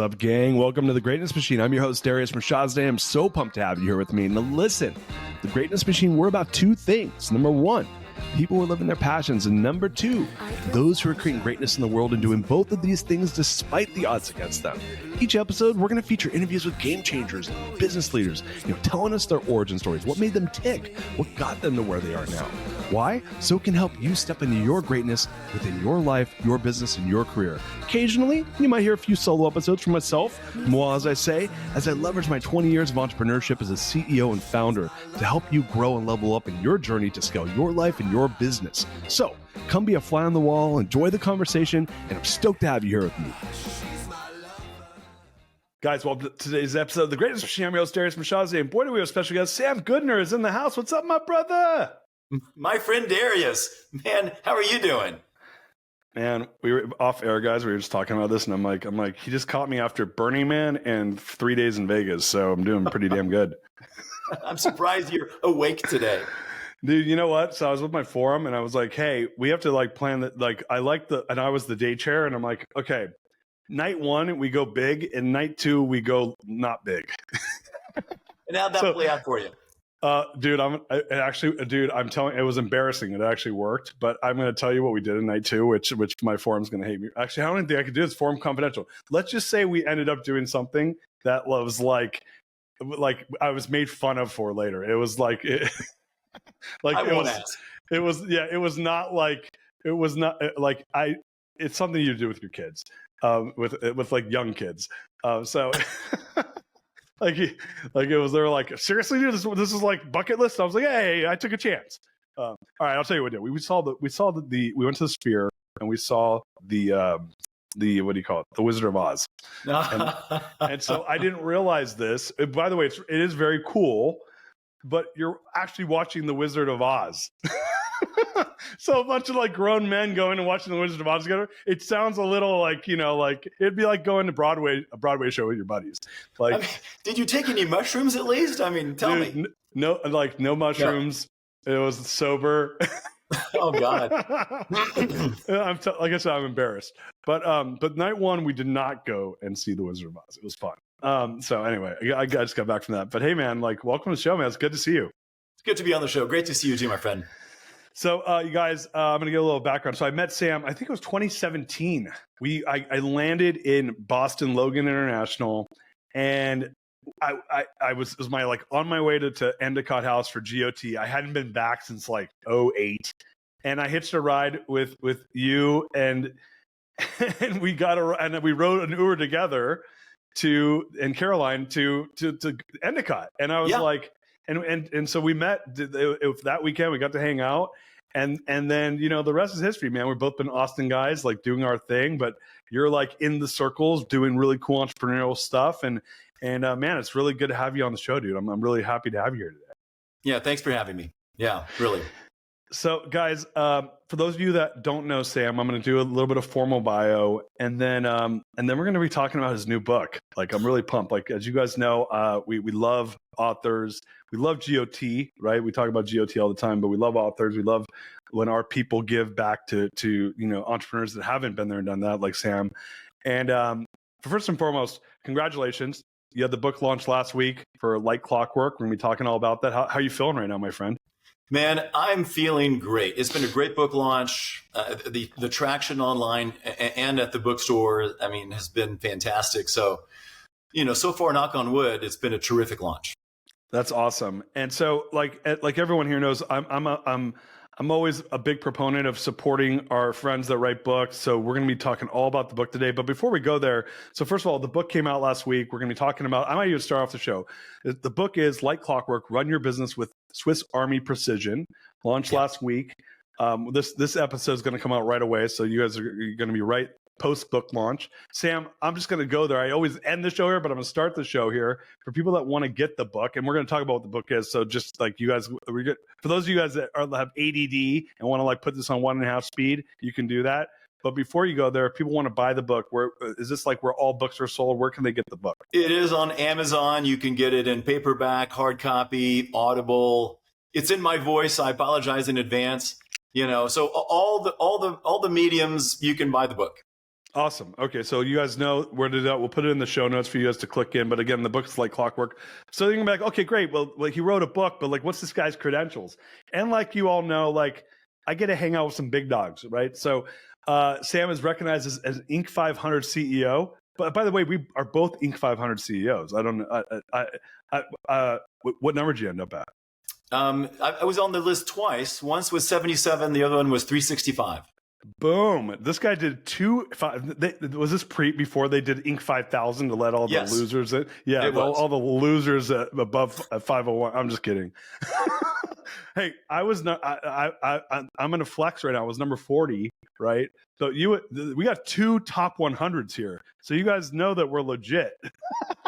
What's up, gang? Welcome to The Greatness Machine. I'm your host, Darius Mirshahzadeh. I'm so pumped to have you here with me. Now listen, The Greatness Machine, we're about two things. Number one, people who are living their passions. And number two, those who are creating greatness in the world and doing both of these things despite the odds against them. Each episode, we're going to feature interviews with game changers, business leaders, telling us their origin stories, what made them tick, what got them to where they are now. Why? So it can help you step into your greatness within your life, your business, and your career. Occasionally, you might hear a few solo episodes from myself, moi, as I say, as I leverage my 20 years of entrepreneurship as a CEO and founder to help you grow and level up in your journey to scale your life and your business. So, come be a fly on the wall, enjoy the conversation, and I'm stoked to have you here with me. Guys, welcome to today's episode of The Greatness Machine. I'm your host, Darius Mirshahzadeh, and boy, do we have a special guest. Sam Goodner is in the house. What's up, my brother? My friend Darius, man, how are you doing? Man, we were off air, guys. We were just talking about this, and I'm like, he just caught me after Burning Man and 3 days in Vegas, so I'm doing pretty damn good. I'm surprised you're awake today. Dude, you know what? So I was with my forum, and I was like, hey, we have to plan that. And I was the day chair, and I'm like, okay, night one, we go big, and night two, we go not big. And how'd that play out for you? Dude, I'm telling you, it was embarrassing. It actually worked, but I'm going to tell you what we did in night two, which my forum's going to hate me. Actually, I don't even think I could do this. Forum confidential. Let's just say we ended up doing something that was like I was made fun of for later. It was like, it's something you do with your kids, with like young kids. So. They were like, seriously, dude, this is like bucket list. I was like, hey, I took a chance. All right, I'll tell you what we did. We went to the Sphere and we saw the what do you call it? The Wizard of Oz. And so I didn't realize this. By the way, it is very cool, but you're actually watching the Wizard of Oz. So a bunch of like grown men going and watching the Wizard of Oz together. It sounds a little like, it'd be like going to a Broadway show with your buddies. Like, I mean, did you take any mushrooms at least? I mean, tell me. No mushrooms. Yeah. It was sober. Oh God. Like I said, I'm embarrassed. But night one, we did not go and see the Wizard of Oz. It was fun. So anyway, I just got back from that. But hey, man, welcome to the show, man. It's good to see you. It's good to be on the show. Great to see you too, my friend. So, you guys, I'm going to get a little background. So I met Sam, I think it was 2017. I landed in Boston Logan International, and it was on my way to Endicott House for GOT. I hadn't been back since '08, and I hitched a ride with you, and we rode an Uber together and Caroline to Endicott, and I was like. And so we met that weekend. We got to hang out, and then the rest is history, man. We've both been Austin guys, doing our thing. But you're in the circles, doing really cool entrepreneurial stuff, and man, it's really good to have you on the show, dude. I'm really happy to have you here today. Yeah, thanks for having me. Yeah, really. So, guys, for those of you that don't know Sam, I'm going to do a little bit of formal bio, and then we're going to be talking about his new book. I'm really pumped. As you guys know, we love authors. We love GOT, right? We talk about GOT all the time, but we love authors. We love when our people give back to entrepreneurs that haven't been there and done that, like Sam. And first and foremost, congratulations. You had the book launch last week for Like Clockwork. We're going to be talking all about that. How are you feeling right now, my friend? Man, I'm feeling great. It's been a great book launch. The traction online and at the bookstore, has been fantastic. So, so far, knock on wood, it's been a terrific launch. That's awesome. And so, like everyone here knows, I'm always a big proponent of supporting our friends that write books. So we're going to be talking all about the book today. But before we go there, so first of all, the book came out last week. We're going to be talking about, I might even start off the show. The book is Like Clockwork, Run Your Business with Swiss Army Precision, launched last week. This episode is going to come out right away. So you guys are going to be right post-book launch. Sam, I'm just going to go there. I always end the show here, but I'm going to start the show here for people that want to get the book. And we're going to talk about what the book is. So just you guys, for those of you guys that have ADD and want to put this on 1.5 speed, you can do that. But before you go there, if people want to buy the book, is this where all books are sold? Where can they get the book? It is on Amazon. You can get it in paperback, hard copy, Audible. It's in my voice. I apologize in advance. So all the mediums, you can buy the book. Awesome. Okay, so you guys know where to do. We'll put it in the show notes for you guys to click in. But again, the book's like Clockwork. So you can be like, okay, great. Well, like he wrote a book, but like, what's this guy's credentials? And like you all know, like I get to hang out with some big dogs, right? So Sam is recognized as Inc. 500 CEO. But by the way, we are both Inc. 500 CEOs. I don't know. What number did you end up at? I was on the list twice. Once was 77. The other one was 365. Boom! This guy did was this before they did Inc. 5000 to let all the losers in? Yeah, all the losers above 501. I'm just kidding. Hey, I'm gonna flex right now. I was number 40, right? So we got 2 top 100s here. So you guys know that we're legit.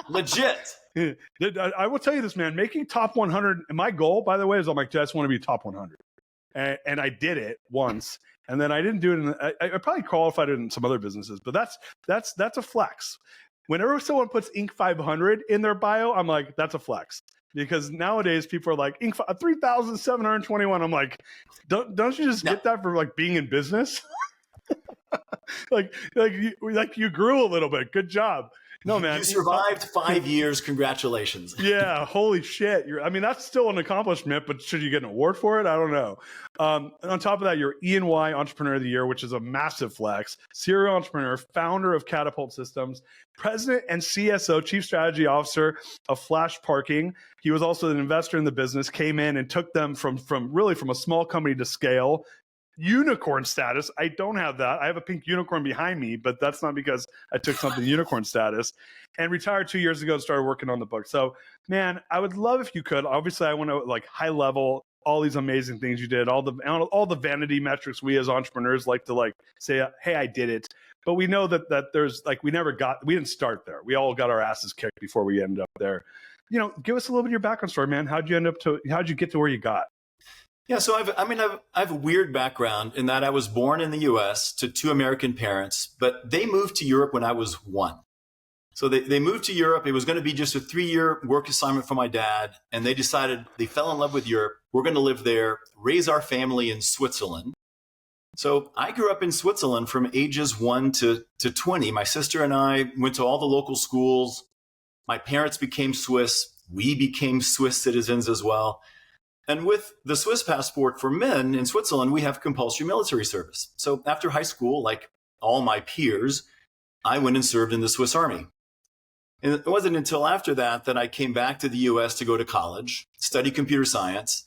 Legit. I will tell you this, man. Making top 100. My goal, by the way, is I'm like, I just want to be top 100, and I did it once. And then I didn't do it. I probably qualified it in some other businesses, but that's a flex. Whenever someone puts Inc. 500 in their bio, I'm like, that's a flex. Because nowadays people are like Inc. 3,721. I'm like, don't you just get that for like being in business? like you grew a little bit. Good job. No, man. You survived 5 years. Congratulations. Yeah. Holy shit. That's still an accomplishment, but should you get an award for it? I don't know. On top of that, you're E&Y Entrepreneur of the Year, which is a massive flex, serial entrepreneur, founder of Catapult Systems, president and CSO, chief strategy officer of Flash Parking. He was also an investor in the business, came in and took them from a small company to scale. Unicorn status. I don't have that. I have a pink unicorn behind me, but that's not because I took something unicorn status, and retired 2 years ago and started working on the book. So, man, I would love if you could. Obviously, I want to like high level all these amazing things you did, all the vanity metrics we as entrepreneurs like to like say, hey, I did it. But we know that there's like we didn't start there. We all got our asses kicked before we ended up there. Give us a little bit of your background story, man. How'd you get to where you got? Yeah, so I have a weird background in that I was born in the U.S. to 2 American parents, but they moved to Europe when I was 1. So they moved to Europe. It was going to be just a 3-year work assignment for my dad, and they decided they fell in love with Europe. We're going to live there, raise our family in Switzerland. So I grew up in Switzerland from ages 1 to 20. My sister and I went to all the local schools. My parents became Swiss. We became Swiss citizens as well. And with the Swiss passport for men in Switzerland, we have compulsory military service. So after high school, like all my peers, I went and served in the Swiss Army. And it wasn't until after that I came back to the US to go to college, study computer science,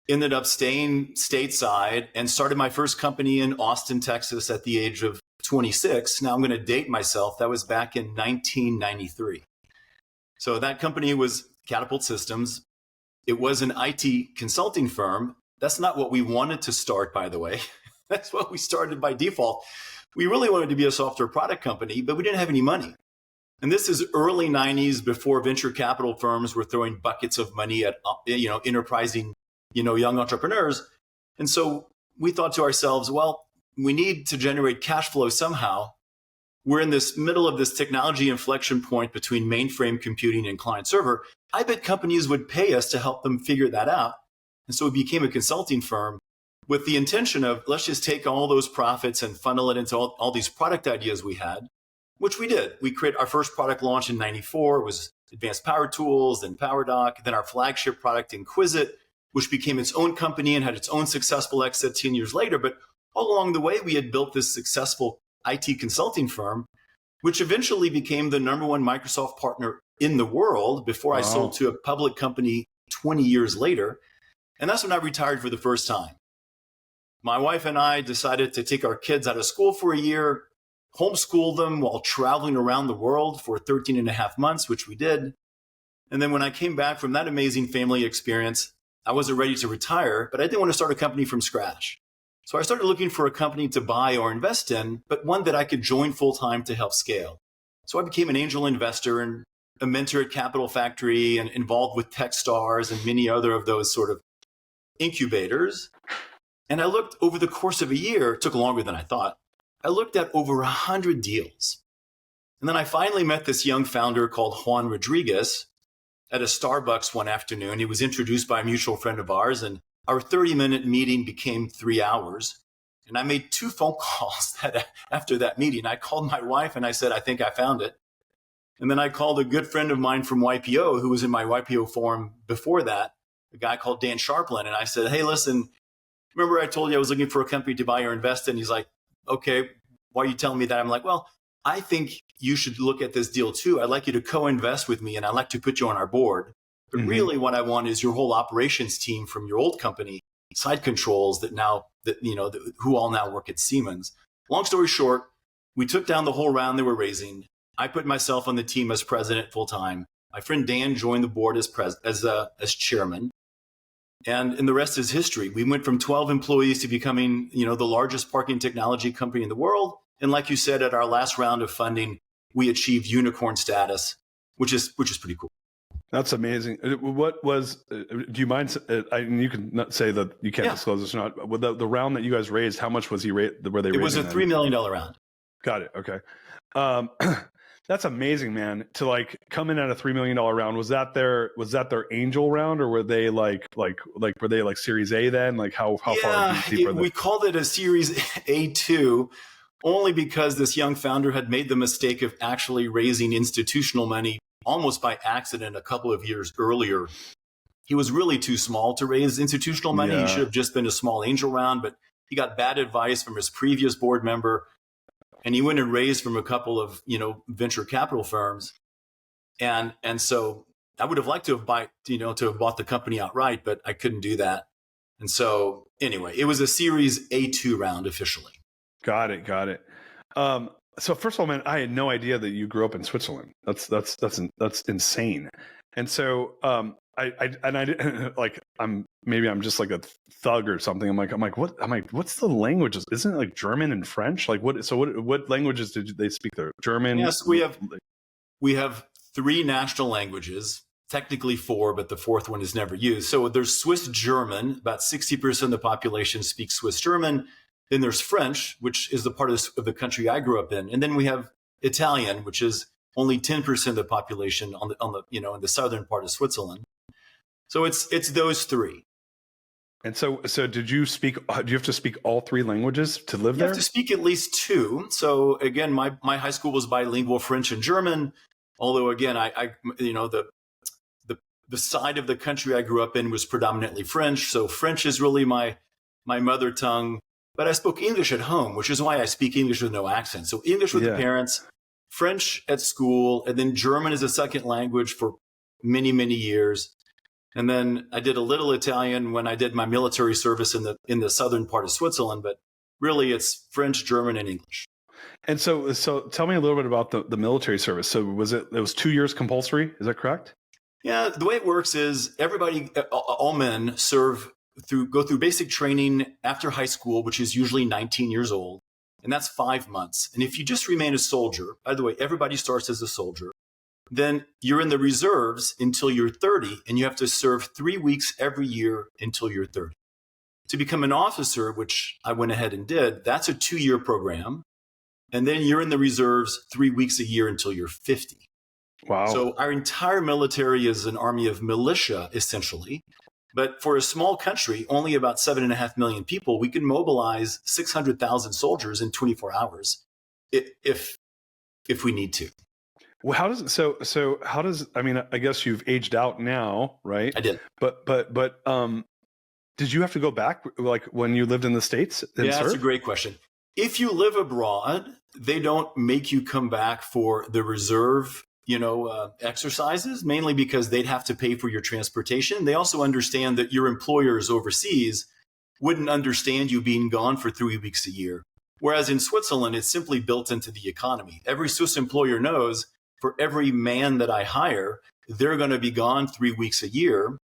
ended up staying stateside, and started my first company in Austin, Texas at the age of 26. Now I'm going to date myself. That was back in 1993. So that company was Catapult Systems. It was an IT consulting firm. That's not what we wanted to start, by the way. That's what we started by default. We really wanted to be a software product company, but we didn't have any money. And this is early 90s, before venture capital firms were throwing buckets of money at enterprising young entrepreneurs. And so we thought to ourselves, well, we need to generate cash flow somehow. We're in this middle of this technology inflection point between mainframe computing and client server. I bet companies would pay us to help them figure that out. And so we became a consulting firm with the intention of, let's just take all those profits and funnel it into all these product ideas we had, which we did. We created our first product launch in 94, was Advanced Power Tools, then PowerDoc, then our flagship product, Inquisit, which became its own company and had its own successful exit 10 years later. But all along the way, we had built this successful IT consulting firm, which eventually became the #1 Microsoft partner in the world before I sold to a public company 20 years later. And that's when I retired for the first time. My wife and I decided to take our kids out of school for a year, homeschool them while traveling around the world for 13 and a half months, which we did. And then when I came back from that amazing family experience, I wasn't ready to retire, but I didn't want to start a company from scratch. So I started looking for a company to buy or invest in, but one that I could join full-time to help scale. So I became an angel investor and a mentor at Capital Factory and involved with Techstars and many other of those sort of incubators. And I looked over the course of a year, it took longer than I thought. I looked at over 100 deals. And then I finally met this young founder called Juan Rodriguez at a Starbucks one afternoon. He was introduced by a mutual friend of ours, and our 30-minute meeting became 3 hours. And I made 2 phone calls after that meeting. I called my wife and I said, I think I found it. And then I called a good friend of mine from YPO who was in my YPO forum before that, a guy called Dan Sharplin. And I said, hey, listen, remember I told you I was looking for a company to buy or invest in? He's like, okay, why are you telling me that? I'm like, well, I think you should look at this deal too. I'd like you to co-invest with me and I'd like to put you on our board. But really what I want is your whole operations team from your old company, side controls who all now work at Siemens. Long story short, we took down the whole round they were raising. I put myself on the team as president full time. My friend Dan joined the board as chairman. And the rest is history. We went from 12 employees to becoming, the largest parking technology company in the world. And like you said, at our last round of funding, we achieved unicorn status, which is pretty cool. That's amazing. What was, do you mind, you can not say that you can't disclose this or not, with the round that you guys raised, how much was he raised? It was a $3 million round. Got it. Okay. That's amazing, man. To like come in at a $3 million round. Was that their angel round, or were they like were they like Series A then? Like how far deep are they? We called it a Series A2 only because this young founder had made the mistake of actually raising institutional money almost by accident a couple of years earlier. He was really too small to raise institutional money. He should have just been a small angel round, but he got bad advice from his previous board member. And he went and raised from a couple of, venture capital firms. And so I would have liked to have bought the company outright, but I couldn't do that. And so anyway, it was a Series A2 round officially. Got it. So first of all, man, I had no idea that you grew up in Switzerland. That's insane. And so maybe I'm just like a thug or something. I'm like, what's the languages? Isn't it like German and French? Like what languages did they speak there? German? Yes, we have 3 national languages, technically 4, but the 4th one is never used. So there's Swiss German. About 60% of the population speaks Swiss German. Then there's French, which is the part of the country I grew up in. And then we have Italian, which is only 10% of the population on the in the southern part of Switzerland. So it's those 3. And so do you have to speak all 3 languages to live there? You have to speak at least 2. So again, my high school was bilingual, French and German. Although again, the side of the country I grew up in was predominantly French. So French is really my mother tongue. But I spoke English at home, which is why I speak English with no accent. So English with the parents, French at school, and then German as a second language for many, many years. And then I did a little Italian when I did my military service in the southern part of Switzerland, but really it's French, German, and English. And so tell me a little bit about the military service. So it was 2 years compulsory? Is that correct? Yeah, the way it works is all men go through basic training after high school, which is usually 19 years old. And that's 5 months. And if you just remain a soldier, by the way, everybody starts as a soldier, then you're in the reserves until you're 30, and you have to serve 3 weeks every year until you're 30. To become an officer, which I went ahead and did, that's a 2-year program. And then you're in the reserves 3 weeks a year until you're 50. Wow. So our entire military is an army of militia, essentially. But for a small country, only about 7.5 million people, we can mobilize 600,000 soldiers in 24 hours if we need to. Well, I mean, I guess you've aged out now, right? I did. But did you have to go back like when you lived in the States? Yeah, that's a great question. If you live abroad, they don't make you come back for the reserve exercises, mainly because they'd have to pay for your transportation. They also understand that your employers overseas wouldn't understand you being gone for 3 weeks a year. Whereas in Switzerland, it's simply built into the economy. Every Swiss employer knows for every man that I hire, they're going to be gone 3 weeks a year,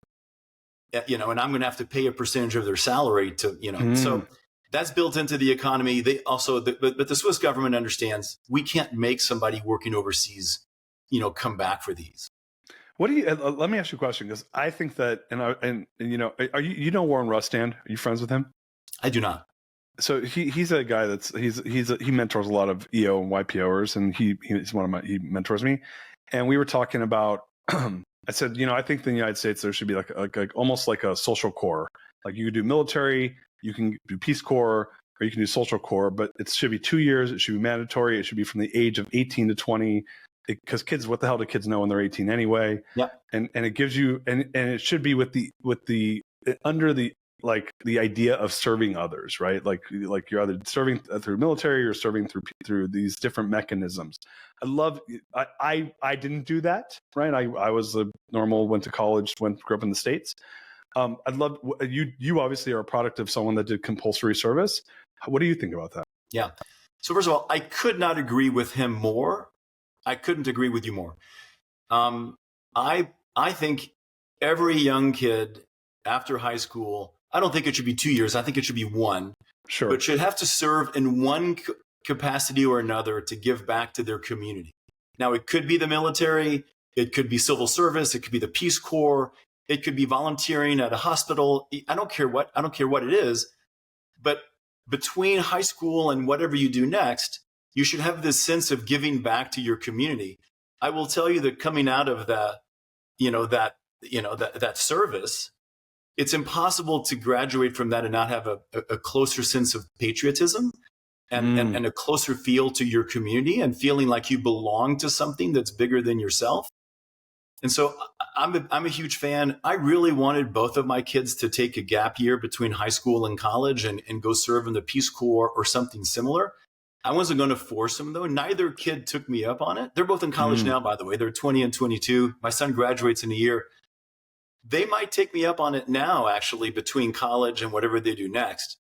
and I'm going to have to pay a percentage of their salary so that's built into the economy. They also, but the Swiss government understands we can't make somebody working overseas come back for these. What do you? Let me ask you a question, because I think that, are you Warren Rustand? Are you friends with him? I do not. So he's a guy he mentors a lot of EO and YPOers, and he mentors me. And we were talking about, I said, I think in the United States there should be like almost like a social corps. Like you could do military, you can do Peace Corps, or you can do social core, but it should be 2 years. It should be mandatory. It should be from the age of 18 to 20, because kids, what the hell do kids know when they're 18 anyway? Yeah. And it gives you, and it should be with the under the, like the idea of serving others, right? Like you're either serving through military or serving through these different mechanisms. I didn't do that, right? I was a normal, went to college, grew up in the States. I'd love, you obviously are a product of someone that did compulsory service. What do you think about that? Yeah. So first of all, I could not agree with him more. I couldn't agree with you more. I think every young kid after high school, I don't think it should be 2 years. I think it should be 1. Sure. But should have to serve in one capacity or another to give back to their community. Now, it could be the military. It could be civil service. It could be the Peace Corps. It could be volunteering at a hospital. I don't care what it is. But between high school and whatever you do next, you should have this sense of giving back to your community. I will tell you that coming out of that service, it's impossible to graduate from that and not have a closer sense of patriotism and a closer feel to your community and feeling like you belong to something that's bigger than yourself. And so I'm a huge fan. I really wanted both of my kids to take a gap year between high school and college and go serve in the Peace Corps or something similar. I wasn't going to force them, though. Neither kid took me up on it. They're both in college now, by the way. They're 20 and 22. My son graduates in a year. They might take me up on it now, actually, between college and whatever they do next.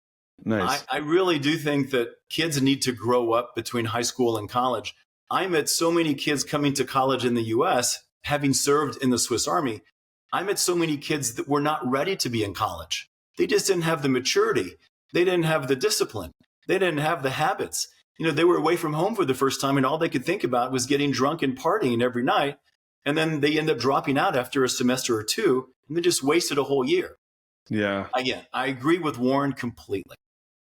Nice. I really do think that kids need to grow up between high school and college. I met so many kids coming to college in the U.S., having served in the Swiss Army. I met so many kids that were not ready to be in college. They just didn't have the maturity. They didn't have the discipline. They didn't have the habits. They were away from home for the first time, and all they could think about was getting drunk and partying every night. And then they end up dropping out after a semester or two, and they just wasted a whole year. Yeah. Again, I agree with Warren completely.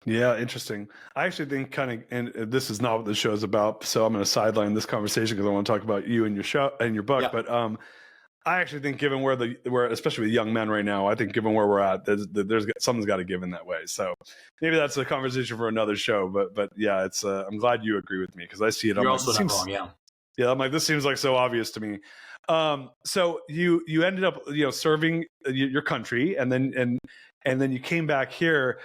Yeah, interesting. I actually think and this is not what the show is about, so I'm going to sideline this conversation because I want to talk about you and your show and your book. Yeah. But I actually think, given where especially with young men right now, I think given where we're at, there's something's got to give in that way. So maybe that's a conversation for another show. But yeah, it's I'm glad you agree with me because I see it. You're also not wrong, yeah. Yeah, I'm like, this seems like so obvious to me. So you ended up serving your country, and then you came back here.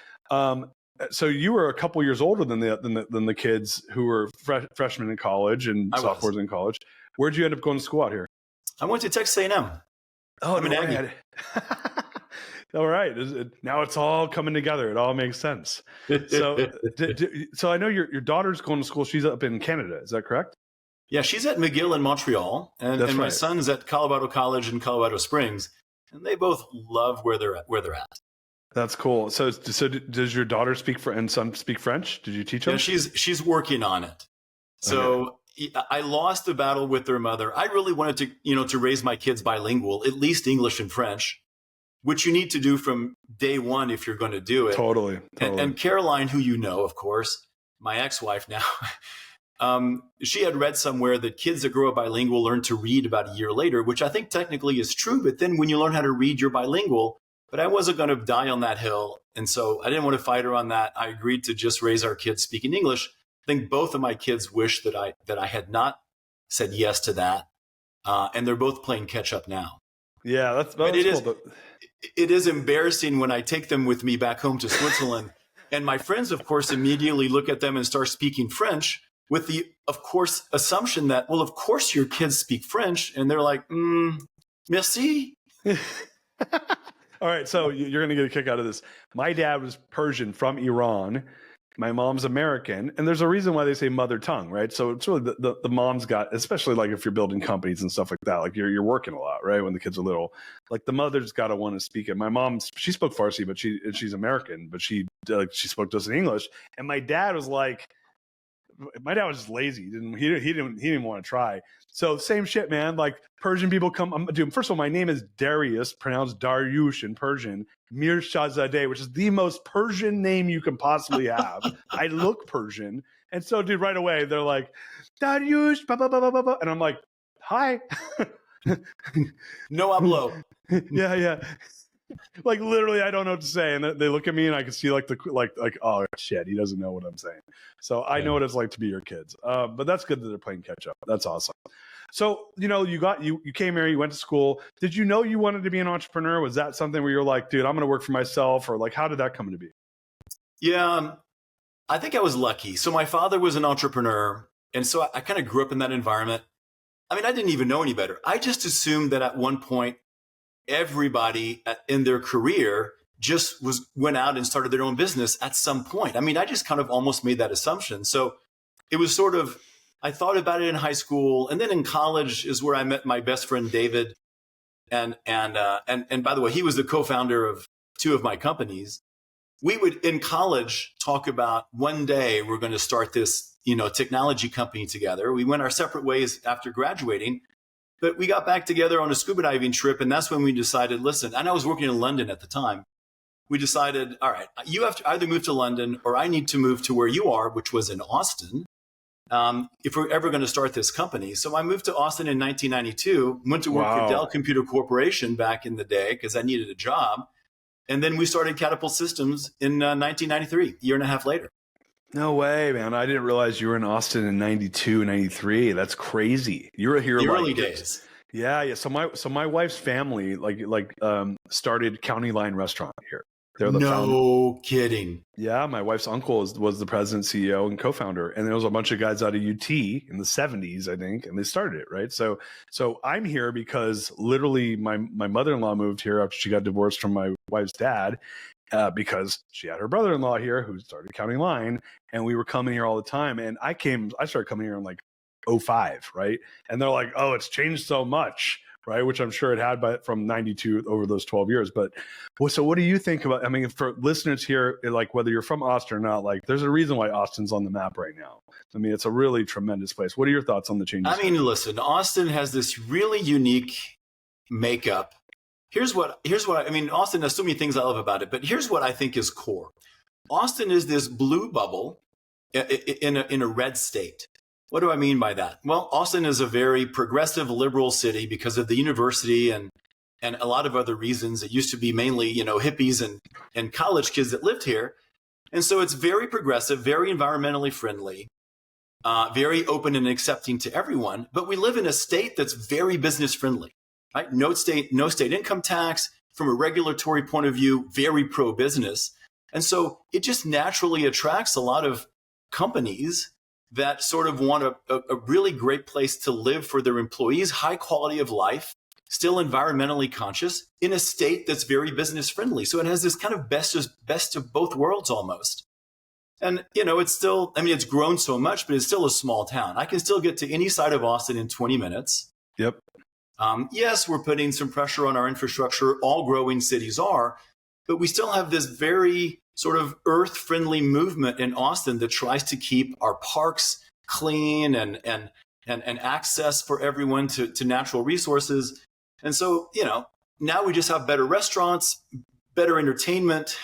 So you were a couple years older than the kids who were freshmen in college and sophomores in college. Where'd you end up going to school out here? I went to Texas A&M. Oh, I'm an Aggie. All right. Now it's all coming together. It all makes sense. So, so I know your daughter's going to school. She's up in Canada. Is that correct? Yeah, she's at McGill in Montreal, and my son's at Colorado College in Colorado Springs, and they both love where they're at. That's cool. So does your daughter and son speak French? Did you teach them? Yeah, she's working on it. So I lost the battle with their mother. I really wanted to raise my kids bilingual, at least English and French, which you need to do from day one if you're going to do it. Totally. And Caroline, who you know, of course, my ex-wife now, she had read somewhere that kids that grow up bilingual learn to read about a year later, which I think technically is true. But then when you learn how to read, you're bilingual. But I wasn't going to die on that hill. And so I didn't want to fight her on that. I agreed to just raise our kids speaking English. I think both of my kids wish that I had not said yes to that. And they're both playing catch up now. Yeah, that's cool. It is embarrassing when I take them with me back home to Switzerland. And my friends, of course, immediately look at them and start speaking French with the, of course, assumption that, well, of course your kids speak French. And they're like, merci. All right, so you're going to get a kick out of this. My dad was Persian from Iran. My mom's American. And there's a reason why they say mother tongue, right? So it's really the mom's got, especially like if you're building companies and stuff like that, like you're working a lot, right? When the kids are little, like the mother's got to want to speak it. My mom, she spoke Farsi, but she's American, but she spoke to us in English. And my dad was just lazy. He didn't want to try. So same shit, man. Like Persian people come. Dude, first of all, my name is Darius, pronounced Darius in Persian. Mirshahzadeh, which is the most Persian name you can possibly have. I look Persian, and so dude, right away they're like Darius, blah, blah, blah, blah, blah. And I'm like, hi. No hablo. Yeah. Like literally, I don't know what to say, and they look at me, and I can see like oh shit, he doesn't know what I'm saying. So I know what it's like to be your kids. But that's good that they're playing catch up. That's awesome. So you came here, you went to school. Did you know you wanted to be an entrepreneur? Was that something where you're like, dude, I'm going to work for myself, or like how did that come to be? Yeah, I think I was lucky. So my father was an entrepreneur, and so I kind of grew up in that environment. I mean, I didn't even know any better. I just assumed that at one point everybody in their career just went out and started their own business at some point. I mean, I just kind of almost made that assumption. So it was sort of, I thought about it in high school, and then in college is where I met my best friend David. And by the way, he was the co-founder of two of my companies. We would in college talk about one day we're going to start this, technology company together. We went our separate ways after graduating. But we got back together on a scuba diving trip, and that's when we decided, listen, and I was working in London at the time. We decided, all right, you have to either move to London or I need to move to where you are, which was in Austin, if we're ever going to start this company. So I moved to Austin in 1992, went to work for Dell Computer Corporation back in the day because I needed a job. And then we started Catapult Systems in 1993, a year and a half later. No way, man. I didn't realize you were in Austin in 92, 93. That's crazy. You were here the like early days. Yeah. So my wife's family started County Line Restaurant here. They're the no kidding. Yeah, my wife's uncle was the president, CEO, and co-founder, and there was a bunch of guys out of UT in the 70s, I think, and they started it, right? So I'm here because literally my mother-in-law moved here after she got divorced from my wife's dad, because she had her brother-in-law here who started County Line, and we were coming here all the time. And I started coming here in like 05, right? And they're like, oh, it's changed so much, right? Which I'm sure it had from 92 over those 12 years. But so what do you think about, I mean, for listeners here, like whether you're from Austin or not, like there's a reason why Austin's on the map right now. I mean, it's a really tremendous place. What are your thoughts on the changes? I mean, listen, Austin has this really unique makeup. Here's what I mean, Austin has so many things I love about it, but here's what I think is core. Austin is this blue bubble in a red state. What do I mean by that? Well, Austin is a very progressive liberal city because of the university and a lot of other reasons. It used to be mainly, hippies and college kids that lived here. And so it's very progressive, very environmentally friendly, very open and accepting to everyone. But we live in a state that's very business friendly, right? No state income tax. From a regulatory point of view, very pro-business. And so it just naturally attracts a lot of companies that sort of want a really great place to live for their employees, high quality of life, still environmentally conscious in a state that's very business friendly. So it has this kind of best of both worlds almost. And, it's still, I mean, it's grown so much, but it's still a small town. I can still get to any side of Austin in 20 minutes. Yep. Yes, we're putting some pressure on our infrastructure. All growing cities are, but we still have this very sort of earth-friendly movement in Austin that tries to keep our parks clean and access for everyone to natural resources. And so, now we just have better restaurants, better entertainment,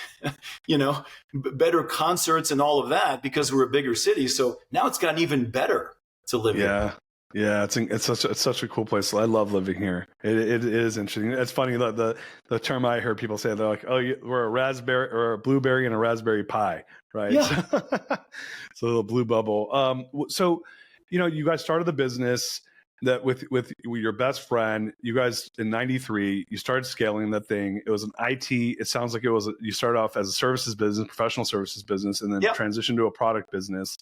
better concerts and all of that because we're a bigger city. So now it's gotten even better to live in. Yeah, it's such a cool place. I love living here. It is interesting. It's funny the term I heard people say, they're like, "Oh, we're a raspberry or a blueberry and a raspberry pie," right? Yeah. So the blue bubble. So you guys started the business that with your best friend. You guys in '93, you started scaling that thing. It was an IT. It sounds like you started off as a services business, professional services business, and then transitioned to a product business.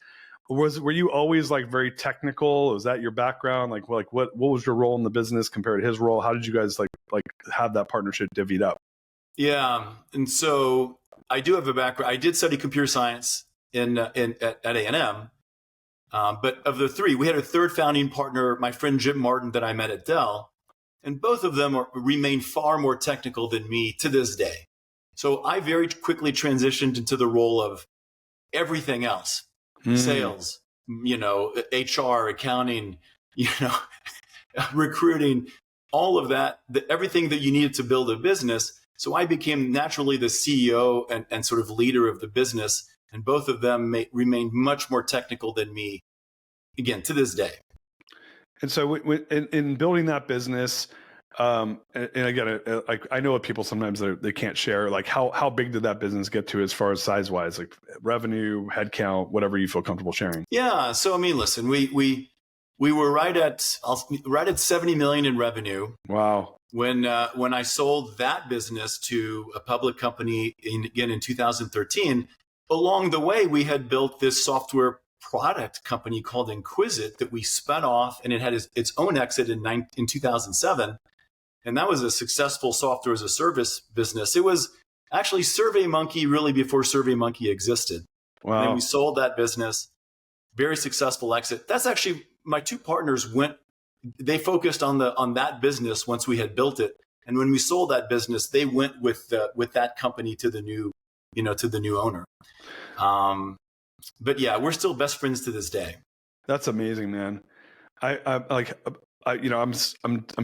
Were you always like very technical? Was that your background? Like what was your role in the business compared to his role? How did you guys like have that partnership divvied up? Yeah, and so I do have a background. I did study computer science at A&M, but of the three, we had a third founding partner, my friend Jim Martin, that I met at Dell, and both of them remain far more technical than me to this day. So I very quickly transitioned into the role of everything else. Sales, HR, accounting, recruiting, all of that, everything that you needed to build a business. So I became naturally the CEO and sort of leader of the business. And both of them remained much more technical than me, again, to this day. And so in building that business, And again, like I know what people sometimes they can't share. Like how big did that business get to as far as size wise, like revenue, headcount, whatever you feel comfortable sharing? Yeah. So I mean, listen, we were right at 70 million in revenue. Wow. When I sold that business to a public company in 2013, along the way we had built this software product company called Inquisit that we spun off, and it had its own exit in 2007. And that was a successful software as a service business. It was actually SurveyMonkey really before SurveyMonkey existed. Wow. And then we sold that business, very successful exit. That's actually my two partners they focused on that business once we had built it. And when we sold that business, they went with that company to the new owner. But yeah, we're still best friends to this day. That's amazing, man. I'm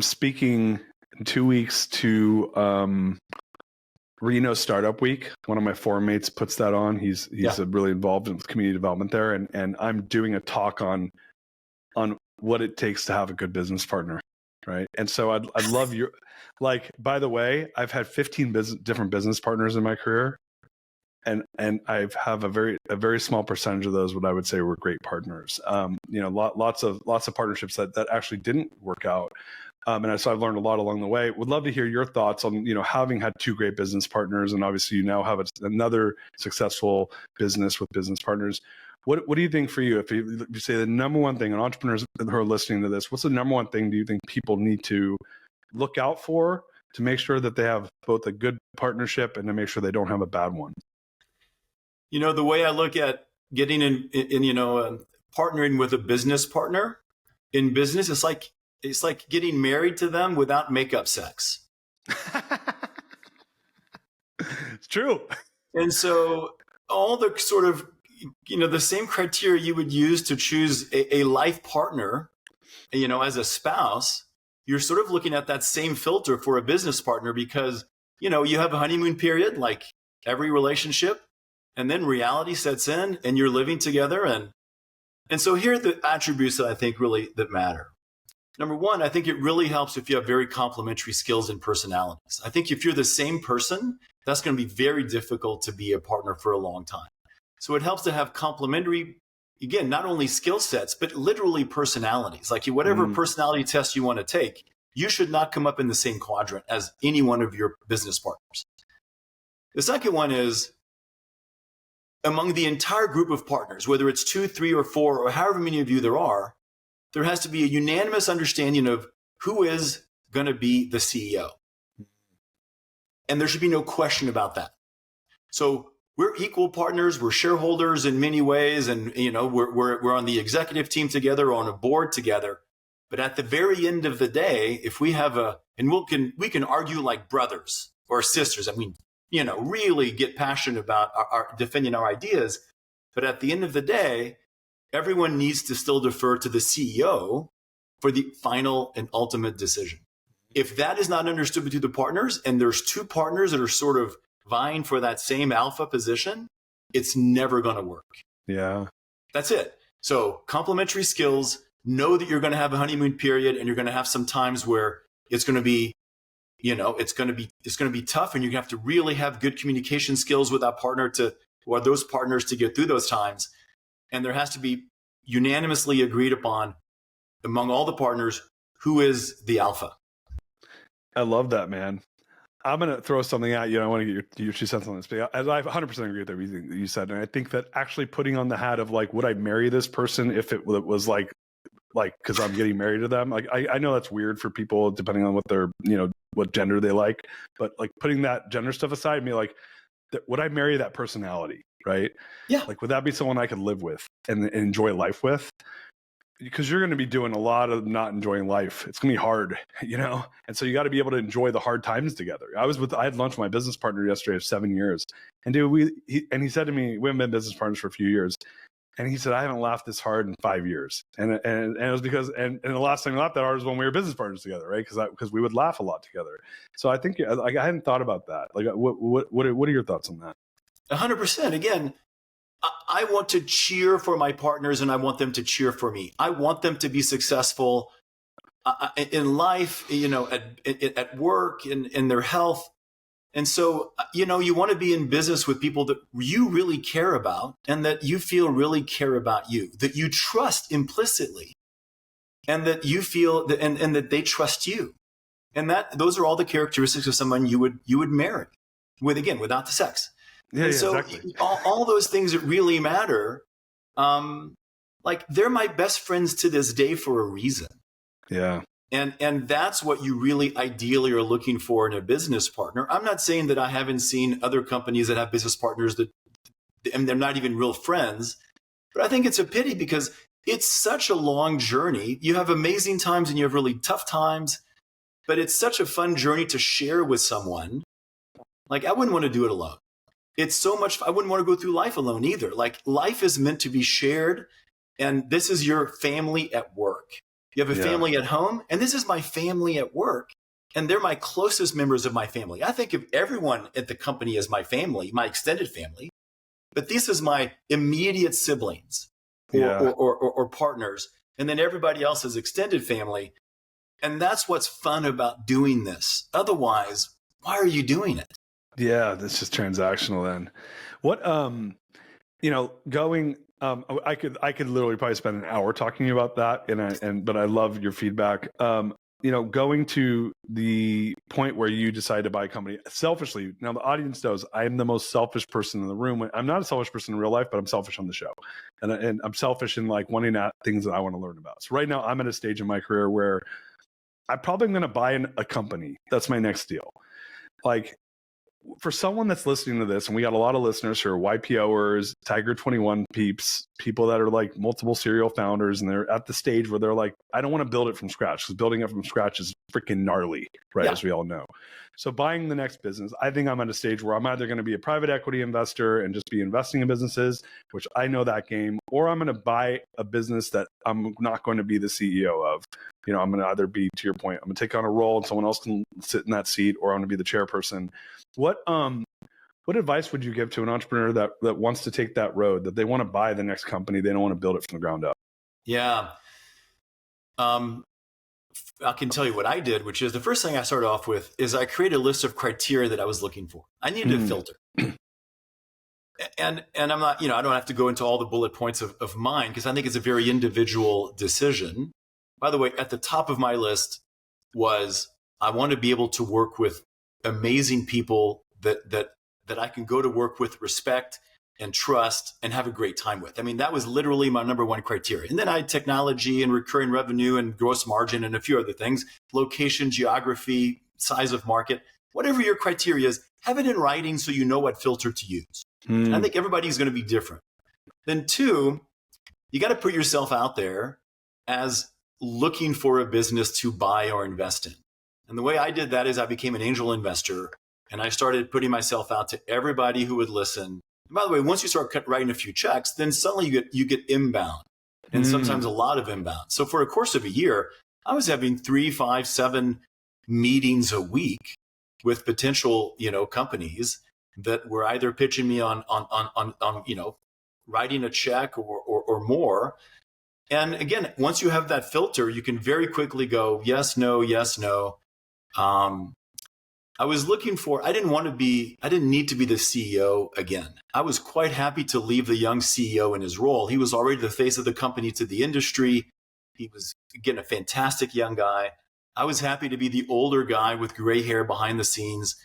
speaking in 2 weeks to Reno Startup Week. One of my forum mates puts that on. He's really involved in community development there, and I'm doing a talk on what it takes to have a good business partner, right? And so I'd love your, like, by the way, I've had 15 different business partners in my career, and I have a very small percentage of those what I would say were great partners. Lots of partnerships that actually didn't work out. And so I've learned a lot along the way. Would love to hear your thoughts on, having had two great business partners, and obviously you now have another successful business with business partners. What do you think for you? If you say the number one thing, and entrepreneurs who are listening to this, what's the number one thing do you think people need to look out for to make sure that they have both a good partnership and to make sure they don't have a bad one? The way I look at getting in partnering with a business partner in business, it's like getting married to them without makeup sex. It's true. And so all the sort of, the same criteria you would use to choose a life partner, as a spouse, you're sort of looking at that same filter for a business partner, because, you have a honeymoon period, like every relationship, and then reality sets in and you're living together. And so here are the attributes that I think really that matter. Number one, I think it really helps if you have very complementary skills and personalities. I think if you're the same person, that's going to be very difficult to be a partner for a long time. So it helps to have complementary, again, not only skill sets, but literally personalities. Like whatever personality test you want to take, you should not come up in the same quadrant as any one of your business partners. The second one is, among the entire group of partners, whether it's 2, 3, or 4, or however many of you there has to be a unanimous understanding of who is going to be the CEO. And there should be no question about that. So we're equal partners, we're shareholders in many ways, and we're on the executive team together, or on a board together. But at the very end of the day, if we have we can argue like brothers or sisters. I mean, really get passionate about our defending our ideas. But at the end of the day, everyone needs to still defer to the CEO for the final and ultimate decision. If that is not understood between the partners, and there's two partners that are sort of vying for that same alpha position, it's never going to work. Yeah. That's it. So complementary skills, know that you're going to have a honeymoon period, and you're going to have some times where it's going to be, it's going to be tough, and you're going to have to really have good communication skills with that partner or those partners to get through those times. And there has to be unanimously agreed upon among all the partners who is the alpha. I love that, man. I'm going to throw something at you. I want to get your 2 cents on this. But I 100% agree with everything that you said. And I think that actually putting on the hat of like, would I marry this person if it was like, because I'm getting married to them? Like, I know that's weird for people depending on what their, what gender they like. But like putting that gender stuff aside, me like, would I marry that personality? Right? Yeah. Like, would that be someone I could live with and enjoy life with? Because you're going to be doing a lot of not enjoying life. It's going to be hard, And so you got to be able to enjoy the hard times together. I had lunch with my business partner yesterday of 7 years. And dude, he said to me, we haven't been business partners for a few years. And he said, I haven't laughed this hard in 5 years. And it was because, and the last time we laughed that hard was when we were business partners together, right? Because we would laugh a lot together. So I think, like, I hadn't thought about that. Like, what are your thoughts on that? 100%. Again, I want to cheer for my partners, and I want them to cheer for me. I want them to be successful. in life, at work, in their health. And so, you want to be in business with people that you really care about and that you feel really care about you, that you trust implicitly, and that you feel that, and that they trust you. And those are all the characteristics of someone you would marry without the sex. Yeah, so exactly. all those things that really matter, like they're my best friends to this day for a reason. Yeah. And that's what you really ideally are looking for in a business partner. I'm not saying that I haven't seen other companies that have business partners and they're not even real friends, but I think it's a pity because it's such a long journey. You have amazing times and you have really tough times, but it's such a fun journey to share with someone. Like I wouldn't want to do it alone. It's so much. I wouldn't want to go through life alone either. Like life is meant to be shared. And this is your family at work. You have a family at home, and this is my family at work. And they're my closest members of my family. I think of everyone at the company as my family, my extended family, but this is my immediate siblings or partners. And then everybody else is extended family. And that's what's fun about doing this. Otherwise, why are you doing it? Yeah, that's just transactional then. What, going, I could literally probably spend an hour talking about that, but I love your feedback. Going to the point where you decide to buy a company selfishly. Now the audience knows I am the most selfish person in the room. I'm not a selfish person in real life, but I'm selfish on the show, and I'm selfish in like wanting things that I want to learn about. So right now I'm at a stage in my career where I'm probably going to buy a company. That's my next deal. Like, for someone that's listening to this, and we got a lot of listeners who are YPOers, Tiger 21 peeps, people that are like multiple serial founders, and they're at the stage where they're like, I don't want to build it from scratch because building it from scratch is freaking gnarly, right? Yeah. As we all know. So buying the next business, I think I'm at a stage where I'm either going to be a private equity investor and just be investing in businesses, which I know that game, or I'm going to buy a business that I'm not going to be the CEO of. I'm going to either be, to your point, I'm going to take on a role and someone else can sit in that seat, or I'm going to be the chairperson. What advice would you give to an entrepreneur that wants to take that road, that they want to buy the next company, they don't want to build it from the ground up? Yeah. I can tell you what I did, which is the first thing I started off with is I created a list of criteria that I was looking for. I needed a filter. And I'm not, I don't have to go into all the bullet points of mine because I think it's a very individual decision. By the way, at the top of my list was I want to be able to work with amazing people that I can go to work with, respect and trust and have a great time with. I mean, that was literally my number one criteria. And then I had technology and recurring revenue and gross margin and a few other things, location, geography, size of market, whatever your criteria is, have it in writing so you know what filter to use. I think everybody's going to be different. Then two, you got to put yourself out there as looking for a business to buy or invest in. And the way I did that is I became an angel investor and I started putting myself out to everybody who would listen. And by the way, once you start writing a few checks, then suddenly you get inbound and sometimes a lot of inbound. So for a course of a year, I was having 3, 5, 7 meetings a week with potential, companies that were either pitching me on writing a check or more. And again, once you have that filter, you can very quickly go, yes, no, yes, no. I was looking for, I didn't need to be the CEO again. I was quite happy to leave the young CEO in his role. He was already the face of the company to the industry. He was, again, a fantastic young guy. I was happy to be the older guy with gray hair behind the scenes.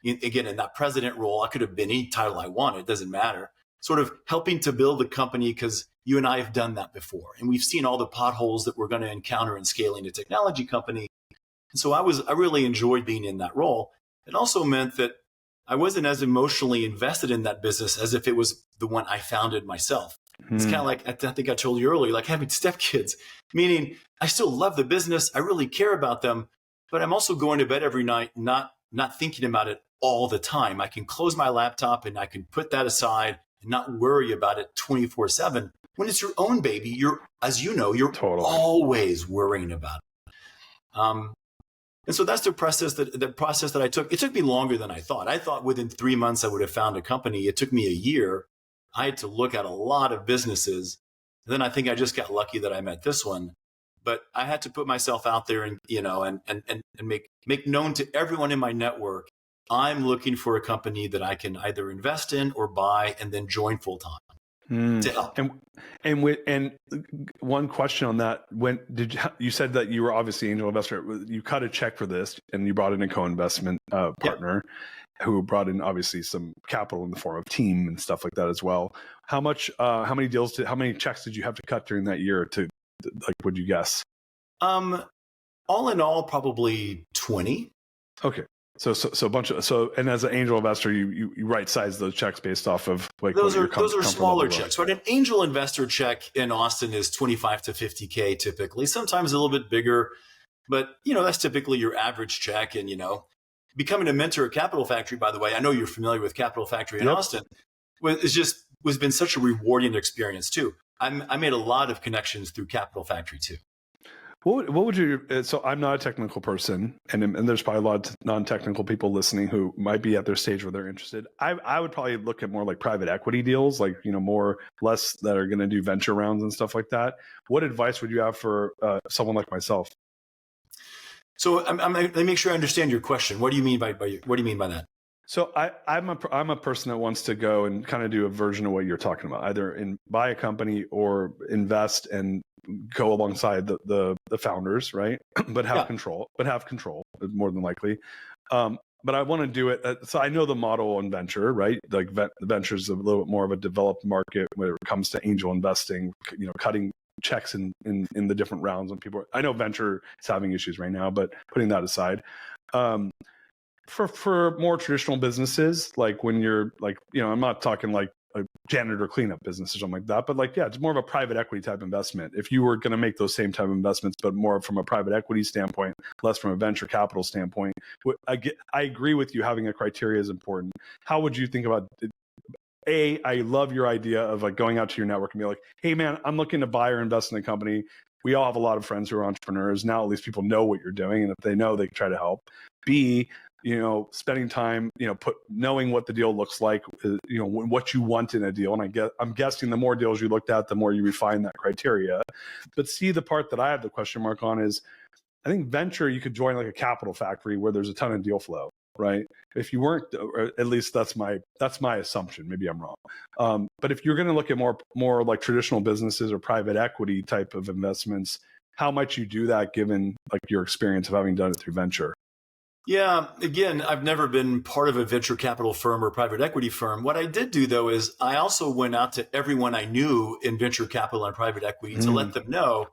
Again, in that president role, I could have been any title I wanted. It doesn't matter. Sort of helping to build a company because you and I have done that before. And we've seen all the potholes that we're going to encounter in scaling a technology company. And so I really enjoyed being in that role. It also meant that I wasn't as emotionally invested in that business as if it was the one I founded myself. It's kind of like, I think I told you earlier, like having stepkids, meaning I still love the business. I really care about them, but I'm also going to bed every night, not thinking about it all the time. I can close my laptop and I can put that aside and not worry about it 24/7. When it's your own baby, you're totally always worrying about it. And so that's the process that I took. It took me longer than I thought. I thought within 3 months I would have found a company. It took me a year. I had to look at a lot of businesses. And then I think I just got lucky that I met this one. but I had to put myself out there and, and make known to everyone in my network, I'm looking for a company that I can either invest in or buy and then join full time to help. And one question on that: when did you said that you were obviously angel investor? You cut a check for this, and you brought in a co-investment partner who brought in obviously some capital in the form of team and stuff like that as well. How many checks did you have to cut during that year to, like, would you guess? All in all, probably 20. Okay. So a bunch of, and as an angel investor, you right size those checks based off of like those are smaller checks, right? An angel investor check in Austin is 25 to 50K typically, sometimes a little bit bigger, but that's typically your average check. And becoming a mentor at Capital Factory, by the way, I know you're familiar with Capital Factory in Austin, was been such a rewarding experience too. I made a lot of connections through Capital Factory too. What would you? So I'm not a technical person, and there's probably a lot of non-technical people listening who might be at their stage where they're interested. I would probably look at more like private equity deals, like less that are going to do venture rounds and stuff like that. What advice would you have for someone like myself? So let me make sure I understand your question. What do you mean by that? So I'm a person that wants to go and kind of do a version of what you're talking about, either buy a company or invest and go alongside the founders, right? But have control more than likely. But I want to do it. So I know the model in venture, right? Like venture is a little bit more of a developed market when it comes to angel investing, cutting checks in the different rounds when people I know venture is having issues right now, but putting that aside, for more traditional businesses, like when you're like, I'm not talking like a janitor cleanup business or something like that, but it's more of a private equity type investment. If you were going to make those same type of investments, but more from a private equity standpoint, less from a venture capital standpoint, I agree with you. Having a criteria is important. How would you think about it? I love your idea of like going out to your network and be like, hey man, I'm looking to buy or invest in a company. We all have a lot of friends who are entrepreneurs. Now at least people know what you're doing, and if they know, they can try to help. B, spending time, knowing what the deal looks like, what you want in a deal. And I'm guessing the more deals you looked at, the more you refine that criteria. But see, the part that I have the question mark on is, I think venture, you could join like a Capital Factory where there's a ton of deal flow, right? If you weren't, or at least that's my assumption. Maybe I'm wrong. But if you're going to look at more like traditional businesses or private equity type of investments, how might you do that given like your experience of having done it through venture? Yeah, again, I've never been part of a venture capital firm or private equity firm. What I did do, though, is I also went out to everyone I knew in venture capital and private equity to let them know,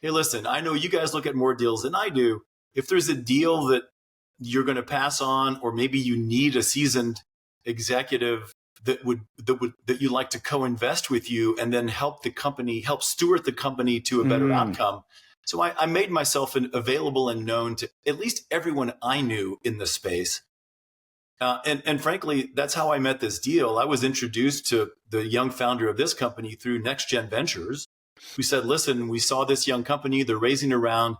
hey, listen, I know you guys look at more deals than I do. If there's a deal that you're going to pass on, or maybe you need a seasoned executive that you'd like to co-invest with you and then help steward the company to a better outcome. So I made myself available and known to at least everyone I knew in the space. And frankly, that's how I met this deal. I was introduced to the young founder of this company through Next Gen Ventures, who said, listen, we saw this young company, they're raising around.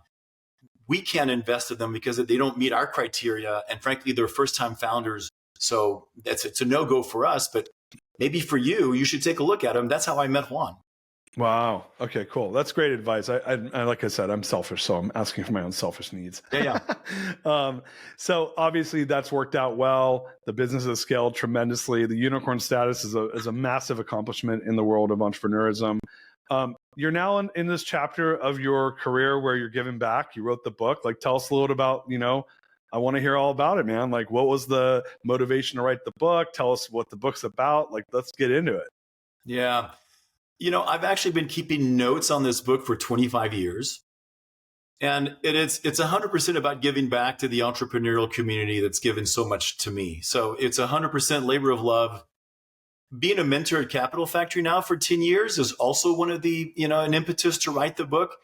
We can't invest in them because they don't meet our criteria. And frankly, they're first-time founders. So it's a no-go for us. But maybe for you, you should take a look at them. That's how I met Juan. Wow. Okay, cool. That's great advice. I like I said, I'm selfish, so I'm asking for my own selfish needs. Yeah. So obviously that's worked out well. The business has scaled tremendously. The unicorn status is a massive accomplishment in the world of entrepreneurism. You're now in this chapter of your career where you're giving back. You wrote the book. Like, tell us a little about, I want to hear all about it, man. Like, what was the motivation to write the book? Tell us what the book's about. Like, let's get into it. Yeah. I've actually been keeping notes on this book for 25 years. And it's 100% about giving back to the entrepreneurial community that's given so much to me. So it's 100% labor of love. Being a mentor at Capital Factory now for 10 years is also one of the, an impetus to write the book.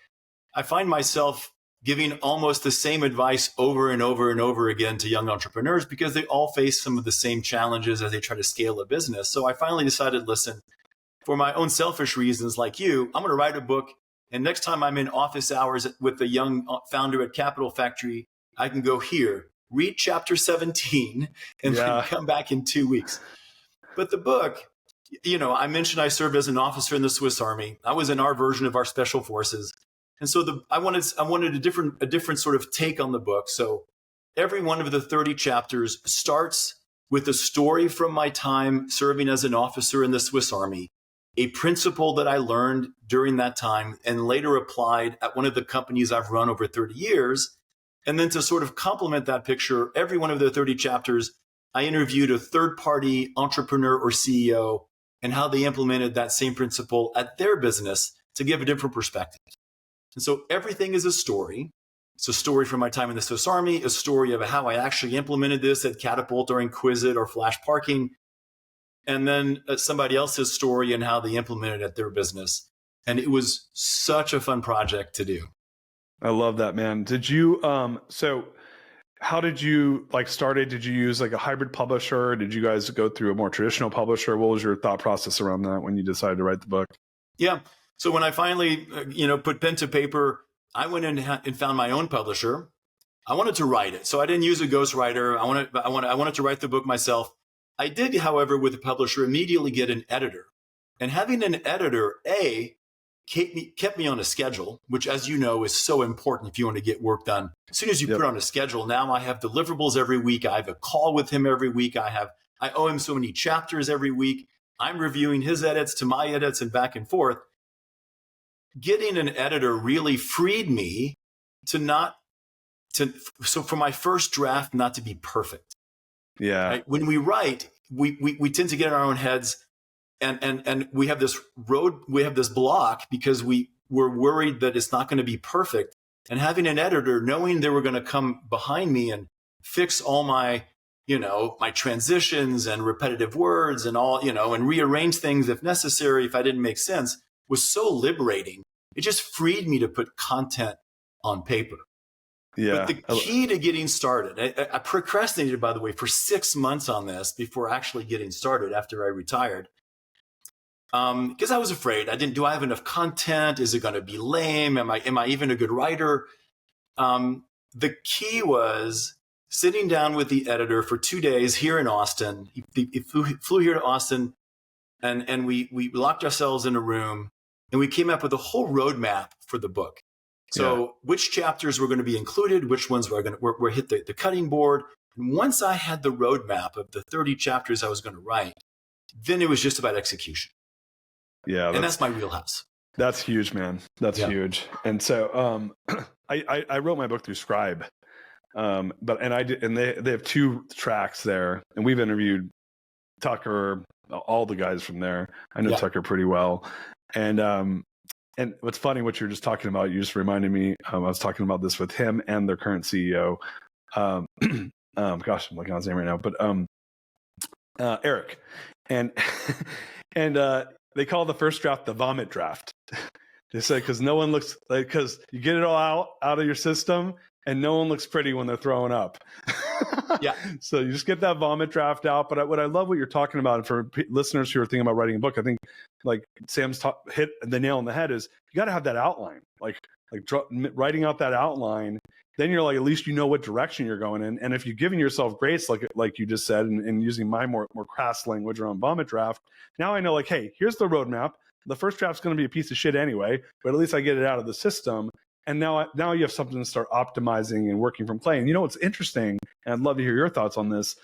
I find myself giving almost the same advice over and over and over again to young entrepreneurs because they all face some of the same challenges as they try to scale a business. So I finally decided, listen, for my own selfish reasons like you, I'm going to write a book. And next time I'm in office hours with a young founder at Capital Factory, I can go here, read chapter 17, and then come back in 2 weeks. But the book, I mentioned I served as an officer in the Swiss Army. I was in our version of our special forces. And so I wanted a different sort of take on the book. So every one of the 30 chapters starts with a story from my time serving as an officer in the Swiss Army, a principle that I learned during that time and later applied at one of the companies I've run over 30 years. And then to sort of complement that picture, every one of the 30 chapters, I interviewed a third-party entrepreneur or CEO and how they implemented that same principle at their business to give a different perspective. And so everything is a story. It's a story from my time in the Swiss Army, a story of how I actually implemented this at Catapult or Inquisit or Flash Parking, and then somebody else's story and how they implemented it at their business. And it was such a fun project to do. I love that, man. Did you, so how did you started? Did you use like a hybrid publisher? Did you guys go through a more traditional publisher? What was your thought process around that when you decided to write the book? Yeah. So when I finally, put pen to paper, I went in and found my own publisher. I wanted to write it. So I didn't use a ghostwriter. I wanted to write the book myself. I did, however, with the publisher, immediately get an editor. And having an editor, kept me on a schedule, which, as you know, is so important if you want to get work done. As soon as you put on a schedule, now I have deliverables every week. I have a call with him every week. I owe him so many chapters every week. I'm reviewing his edits to my edits and back and forth. Getting an editor really freed me so for my first draft, not to be perfect. Yeah. Right? When we write, we tend to get in our own heads. And we have this block because we're worried that it's not going to be perfect. And having an editor, knowing they were going to come behind me and fix all my transitions and repetitive words and all, and rearrange things if necessary, if I didn't make sense, was so liberating. It just freed me to put content on paper. Yeah. But the key to getting started, I procrastinated, by the way, for 6 months on this before actually getting started after I retired. Because I was afraid. Do I have enough content? Is it going to be lame? Am I even a good writer? The key was sitting down with the editor for 2 days here in Austin. He flew here to Austin, and we locked ourselves in a room, and we came up with a whole roadmap for the book. So which chapters were going to be included, which ones were hit the cutting board. And once I had the roadmap of the 30 chapters I was going to write, then it was just about execution. Yeah. And that's my wheelhouse. That's huge, man. That's huge. And so I wrote my book through Scribe. They have 2 tracks there, and we've interviewed Tucker, all the guys from there. I know Tucker pretty well. And what's funny, what you're just talking about, you just reminded me, I was talking about this with him and their current CEO. Gosh, I'm looking on his name right now, but Eric. And they call the first draft the vomit draft. They say, because no one looks like, because you get it all out of your system and no one looks pretty when they're throwing up. Yeah. So you just get that vomit draft out. But what I love what you're talking about, and for listeners who are thinking about writing a book, I think like Sam's hit the nail on the head is you got to have that outline, like writing out that outline. Then you're like, at least you know what direction you're going in. And if you're giving yourself grace, like you just said, and using my more crass language around vomit draft, now I know, like, hey, here's the roadmap. The first draft's going to be a piece of shit anyway, but at least I get it out of the system. And now you have something to start optimizing and working from play. And you know what's interesting, and I'd love to hear your thoughts on this.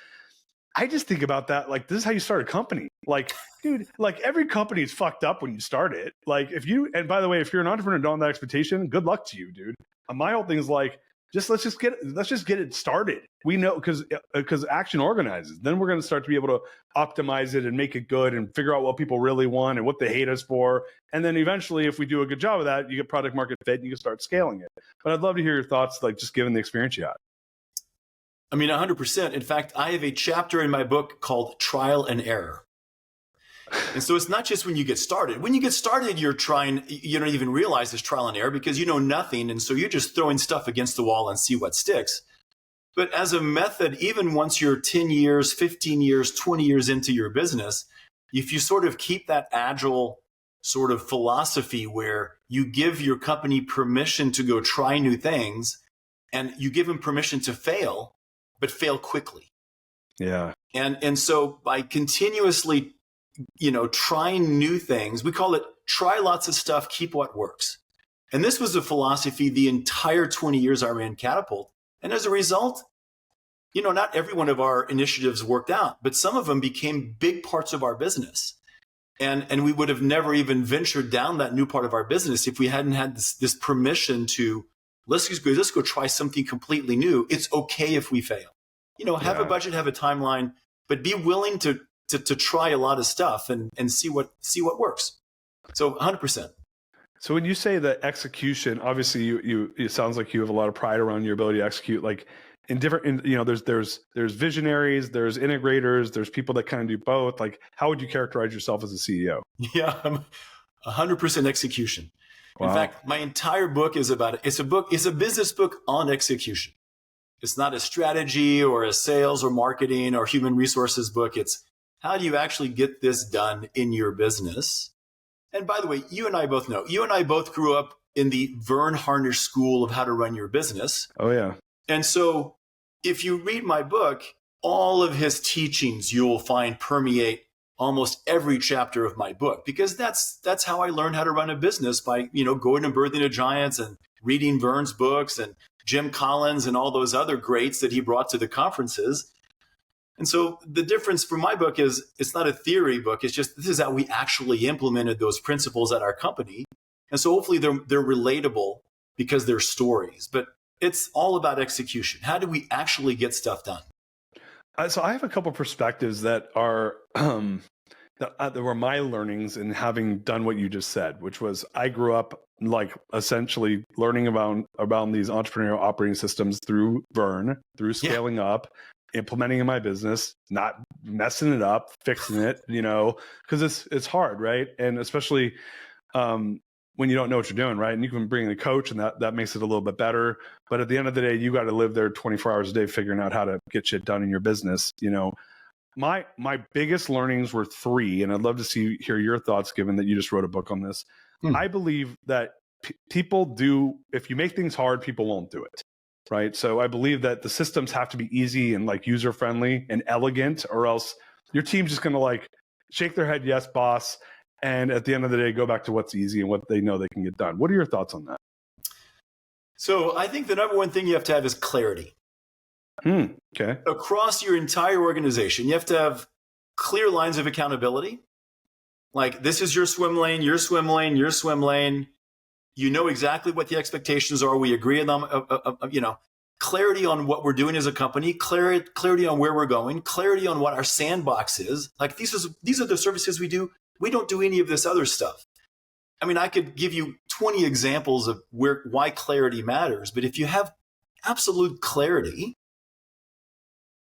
I just think about that, like, this is how you start a company. Like, dude, like every company is fucked up when you start it. Like and by the way, if you're an entrepreneur and don't have that expectation, good luck to you, dude. My whole thing is like, let's just get it started. We know because action organizes. Then we're going to start to be able to optimize it and make it good and figure out what people really want and what they hate us for. And then eventually, if we do a good job of that, you get product market fit and you can start scaling it. But I'd love to hear your thoughts, like just given the experience you had. I mean, 100%. In fact, I have a chapter in my book called Trial and Error. And so it's not just when you get started. When you get started, you don't even realize it's trial and error because you know nothing. And so you're just throwing stuff against the wall and see what sticks. But as a method, even once you're 10 years, 15 years, 20 years into your business, if you sort of keep that agile sort of philosophy where you give your company permission to go try new things and you give them permission to fail, but fail quickly. Yeah. And so by continuously trying new things, we call it try lots of stuff, keep what works. And this was a philosophy the entire 20 years I ran Catapult. And as a result, not every one of our initiatives worked out, but some of them became big parts of our business. And we would have never even ventured down that new part of our business if we hadn't had this permission to let's go try something completely new. It's okay if we fail. Have a budget, have a timeline, but be willing to try a lot of stuff and see what works. So 100%. So when you say the execution, obviously it sounds like you have a lot of pride around your ability to execute. Like there's visionaries, there's integrators, there's people that kind of do both. Like, how would you characterize yourself as a CEO? Yeah, I'm 100% execution. Wow. In fact, my entire book is it's a business book on execution. It's not a strategy or a sales or marketing or human resources book. It's how do you actually get this done in your business? And by the way, you and I both grew up in the Verne Harnish school of how to run your business. Oh, yeah. And so if you read my book, all of his teachings you'll find permeate almost every chapter of my book, because that's how I learned how to run a business, by, going and birthing the giants and reading Verne's books and Jim Collins and all those other greats that he brought to the conferences. And so the difference for my book is it's not a theory book. It's just this is how we actually implemented those principles at our company. And so hopefully they're relatable because they're stories. But it's all about execution. How do we actually get stuff done? So I have a couple perspectives that are that were my learnings in having done what you just said, which was I grew up like essentially learning about these entrepreneurial operating systems through Verne, through scaling up, implementing in my business, not messing it up, fixing it, because it's hard, right? And especially when you don't know what you're doing, right? And you can bring in a coach and that makes it a little bit better. But at the end of the day, you got to live there 24 hours a day figuring out how to get shit done in your business. My biggest learnings were 3, and I'd love to hear your thoughts, given that you just wrote a book on this. I believe that people do, if you make things hard, people won't do it. Right. So I believe that the systems have to be easy and like user friendly and elegant, or else your team's just going to like shake their head, yes, boss. And at the end of the day, go back to what's easy and what they know they can get done. What are your thoughts on that? So I think the number one thing you have to have is clarity. Okay. Across your entire organization, you have to have clear lines of accountability. Like, this is your swim lane, your swim lane, your swim lane. You know exactly what the expectations are. We agree on them. Clarity on what we're doing as a company, clarity on where we're going, clarity on what our sandbox is. Like, these are the services we do. We don't do any of this other stuff. I mean, I could give you 20 examples of why clarity matters, but if you have absolute clarity,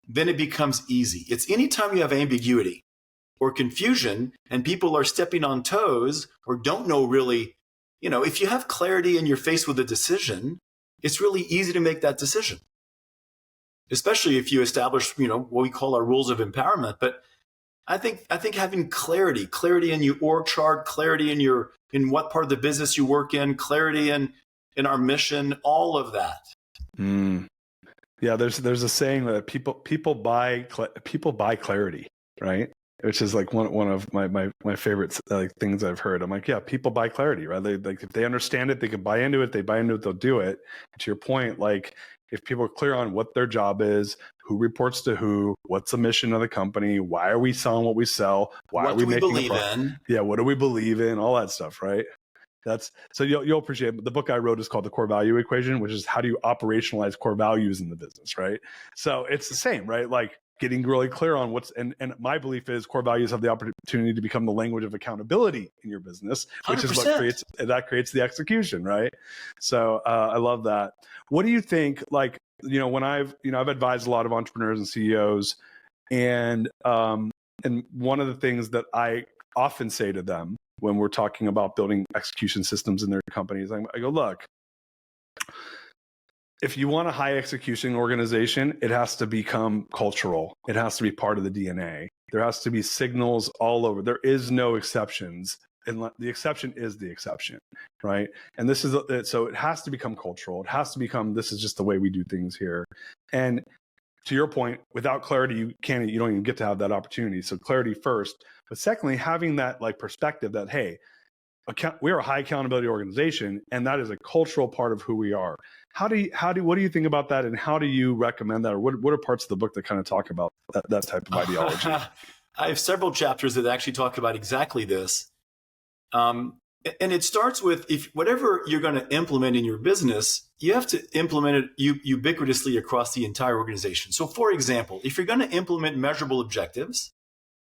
then it becomes easy. It's anytime you have ambiguity or confusion and people are stepping on toes or don't know really, if you have clarity and you're faced with a decision, it's really easy to make that decision, especially if you establish, what we call our rules of empowerment. But I think having clarity in your org chart, clarity in what part of the business you work in, clarity in our mission, all of that. Yeah, there's a saying that people buy clarity, right? Which is like one of my favorite things I've heard. I'm like, yeah, people buy clarity, right? If they understand it, they can buy into it. They buy into it, they'll do it. To your point, like if people are clear on what their job is, who reports to who, what's the mission of the company, why are we selling what we sell, why are we making a profit? Yeah, what do we believe in? All that stuff, right? So you'll appreciate it. The book I wrote is called The Core Value Equation, which is how do you operationalize core values in the business, right? So it's the same, right? Like getting really clear on and my belief is core values have the opportunity to become the language of accountability in your business, which 100%. Is what creates the execution, right? So I love that. What do you think? Like, when I've advised a lot of entrepreneurs and CEOs, and one of the things that I often say to them when we're talking about building execution systems in their companies, I go, look, if you want a high execution organization, it has to become cultural. It has to be part of the DNA. There has to be signals all over. There is no exceptions. And the exception is the exception, right? And so it has to become cultural. It has to become, this is just the way we do things here. And to your point, without clarity, you don't even get to have that opportunity. So clarity first, but secondly, having that like perspective that, hey, we're a high accountability organization, and that is a cultural part of who we are. What do you think about that, and how do you recommend that, or what are parts of the book that kind of talk about that type of ideology? I have several chapters that actually talk about exactly this. And it starts with, if whatever you're going to implement in your business, you have to implement it ubiquitously across the entire organization. So for example, if you're going to implement measurable objectives,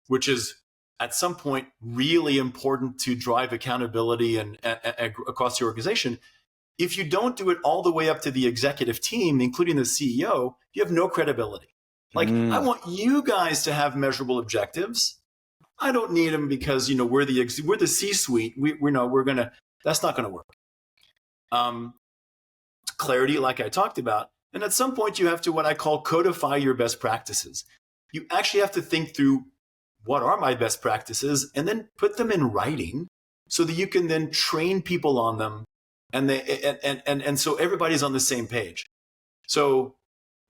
which is at some point really important to drive accountability and across the organization, if you don't do it all the way up to the executive team, including the CEO, you have no credibility. Like, I want you guys to have measurable objectives. I don't need them because, we're the C-suite. That's not going to work. Clarity, like I talked about. And at some point you have to, what I call, codify your best practices. You actually have to think through, what are my best practices, and then put them in writing so that you can then train people on them. And so everybody's on the same page. So,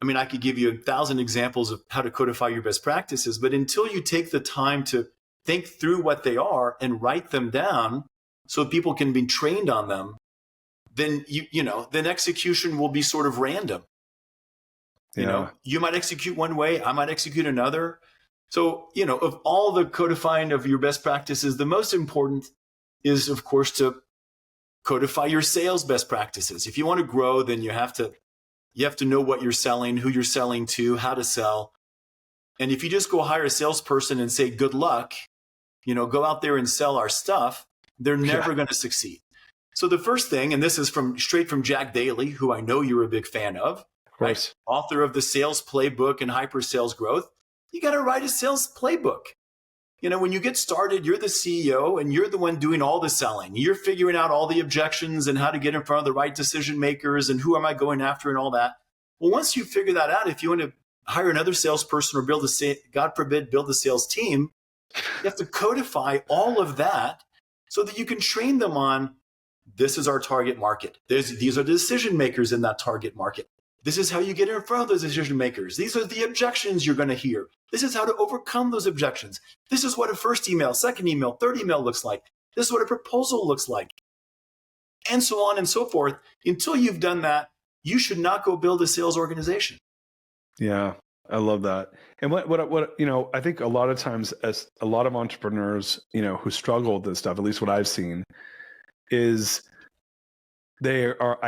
I could give you 1,000 examples of how to codify your best practices, but until you take the time to think through what they are and write them down so people can be trained on them, then then execution will be sort of random. You might execute one way, I might execute another. So, of all the codifying of your best practices, the most important is, of course, to codify your sales best practices. If you want to grow, then you have to know what you're selling, who you're selling to, how to sell. And if you just go hire a salesperson and say, good luck, go out there and sell our stuff, they're never going to succeed. So the first thing, and this is straight from Jack Daly, who I know you're a big fan of, right? Author of the Sales Playbook and Hyper Sales Growth. You got to write a sales playbook. When you get started, you're the CEO and you're the one doing all the selling. You're figuring out all the objections and how to get in front of the right decision makers and who am I going after and all that. Well, once you figure that out, if you want to hire another salesperson or God forbid, build a sales team, you have to codify all of that so that you can train them on, this is our target market. These are the decision makers in that target market. This is how you get in front of those decision makers. These are the objections you're going to hear. This is how to overcome those objections. This is what a first email, second email, third email looks like. This is what a proposal looks like. And so on and so forth. Until you've done that, you should not go build a sales organization. Yeah, I love that. And what I think a lot of times, as a lot of entrepreneurs, who struggle with this stuff, at least what I've seen, is they are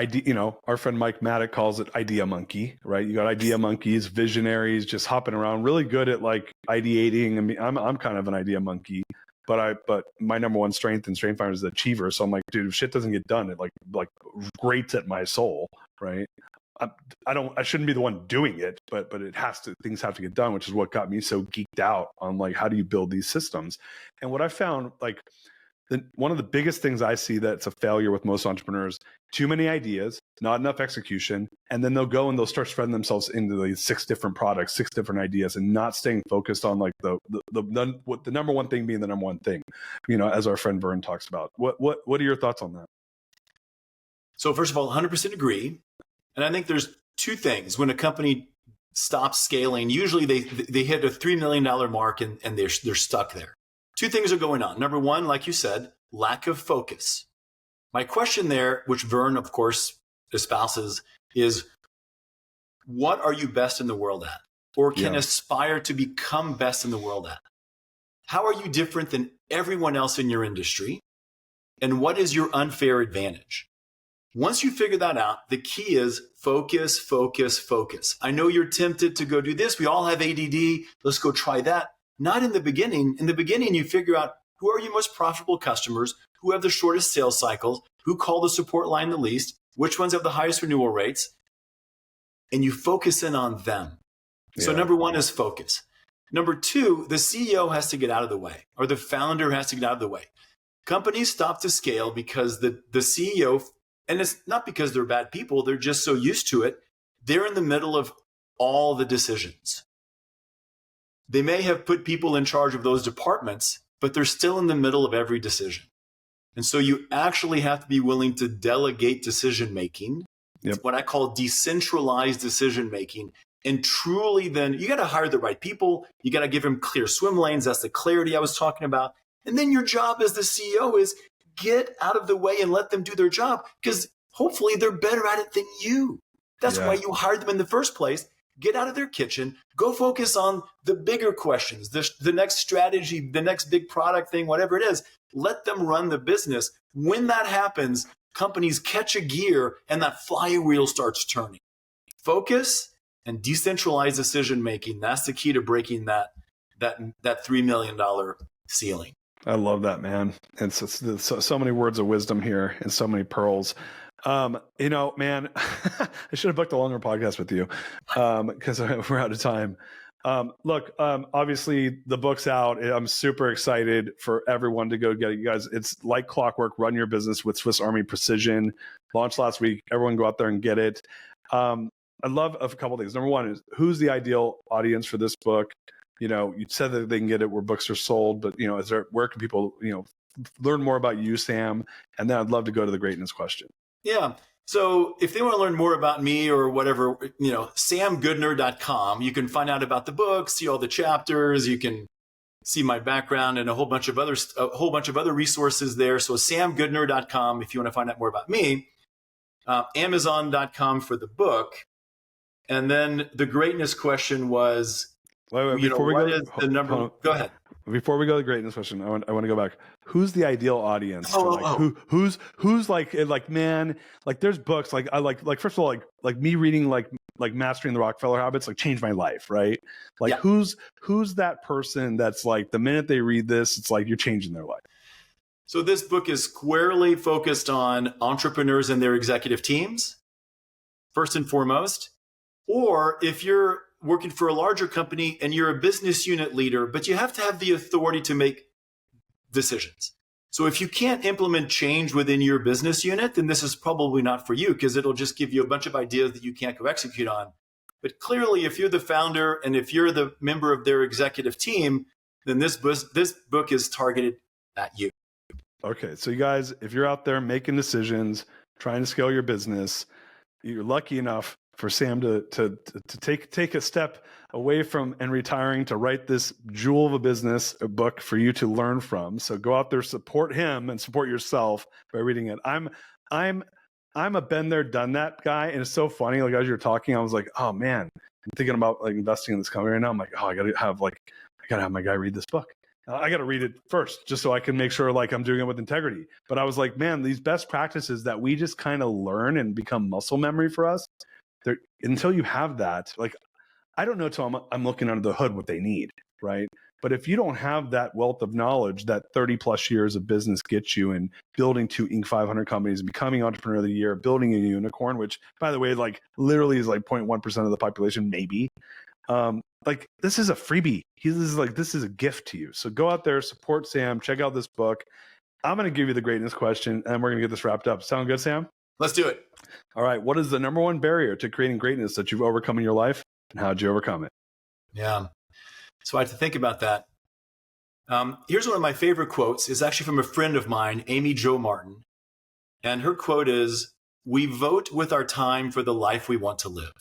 our friend Mike Maddock calls it idea monkey, right? You got idea monkeys, visionaries, just hopping around, really good at like ideating. I'm kind of an idea monkey, but my number one strength in Strength Finder is the achiever. So I'm like, dude, if shit doesn't get done, it like grates at my soul, right? I shouldn't be the one doing it, but things have to get done, which is what got me so geeked out on like, how do you build these systems? And what I found, like, one of the biggest things I see that's a failure with most entrepreneurs, too many ideas, not enough execution, and then they'll go and they'll start spreading themselves into these 6 different products, 6 different ideas, and not staying focused on like the number one thing being the number one thing, as our friend Vern talks about. What are your thoughts on that? So first of all, 100% agree. And I think there's 2 things. When a company stops scaling, usually they hit a $3 million mark and they're stuck there. 2 things are going on. Number one, like you said, lack of focus. My question there, which Vern, of course, espouses, is what are you best in the world at? Or can aspire to become best in the world at? How are you different than everyone else in your industry? And what is your unfair advantage? Once you figure that out, the key is focus, focus, focus. I know you're tempted to go do this. We all have ADD. Let's go try that. Not in the beginning. In the beginning, you figure out who are your most profitable customers, who have the shortest sales cycles, who call the support line the least, which ones have the highest renewal rates, and you focus in on them. Yeah. So number one is focus. Number 2, the CEO has to get out of the way, or the founder has to get out of the way. Companies stop to scale because the CEO, and it's not because they're bad people, they're just so used to it, they're in the middle of all the decisions. They may have put people in charge of those departments, but they're still in the middle of every decision. And so you actually have to be willing to delegate decision-making. Yep. It's what I call decentralized decision-making. And truly then, you got to hire the right people. You got to give them clear swim lanes. That's the clarity I was talking about. And then your job as the CEO is get out of the way and let them do their job, because hopefully they're better at it than you. That's why you hired them in the first place. Get out of their kitchen, go focus on the bigger questions, the next strategy, the next big product thing, whatever it is. Let them run the business. When that happens, companies catch a gear and that flywheel starts turning. Focus and decentralized decision-making. That's the key to breaking that $3 million ceiling. I love that, man. And so many words of wisdom here and so many pearls. Man, I should have booked a longer podcast with you because we're out of time. Look, obviously the book's out. I'm super excited for everyone to go get it. You guys, it's like Clockwork, Run Your Business with Swiss Army Precision. Launched last week. Everyone go out there and get it. I love a couple of things. Number one is, who's the ideal audience for this book? You said that they can get it where books are sold, but where can people, learn more about you, Sam? And then I'd love to go to the greatness question. Yeah. So if they want to learn more about me or whatever, samgoodner.com, you can find out about the book, see all the chapters, you can see my background and a whole bunch of other resources there. So samgoodner.com if you want to find out more about me, amazon.com for the book. And then the greatness question was, Wait, before we go, the number? Go ahead. Before we go to the greatness question, I want to go back. Who's the ideal audience? Who's like, man, like there's books like I like first of all, like me reading like Mastering the Rockefeller Habits, like changed my life, right? Like who's that person that's like the minute they read this, it's like you're changing their life. So this book is squarely focused on entrepreneurs and their executive teams, first and foremost. Or if you're working for a larger company and you're a business unit leader, but you have to have the authority to make decisions. So if you can't implement change within your business unit, then this is probably not for you, because it'll just give you a bunch of ideas that you can't go execute on. But clearly, if you're the founder and if you're the member of their executive team, then this book is targeted at you. Okay. So you guys, if you're out there making decisions, trying to scale your business, you're lucky enough for Sam to take a step away from and retiring to write this jewel of a book for you to learn from. So go out there, support him and support yourself by reading it. I'm a been there, done that guy. And it's so funny. Like as you're talking, I was like, oh man, I'm thinking about like investing in this company right now. I'm like, oh, I gotta have my guy read this book. I got to read it first just so I can make sure like I'm doing it with integrity. But I was like, man, these best practices that we just kind of learn and become muscle memory for us, until you have that, like, I don't know till I'm looking under the hood what they need, right? But if you don't have that wealth of knowledge that 30 plus years of business gets you in building 2 Inc. 500 companies, becoming Entrepreneur of the Year, building a unicorn, which by the way, like literally is like 0.1% of the population, maybe. Like this is a freebie. This is a gift to you. So go out there, support Sam, check out this book. I'm going to give you the greatness question and we're going to get this wrapped up. Sound good, Sam? Let's do it. All right. What is the number one barrier to creating greatness that you've overcome in your life, and how did you overcome it? Yeah. So I had to think about that. Here's one of my favorite quotes. It's actually from a friend of mine, Amy Jo Martin. And her quote is, "We vote with our time for the life we want to live."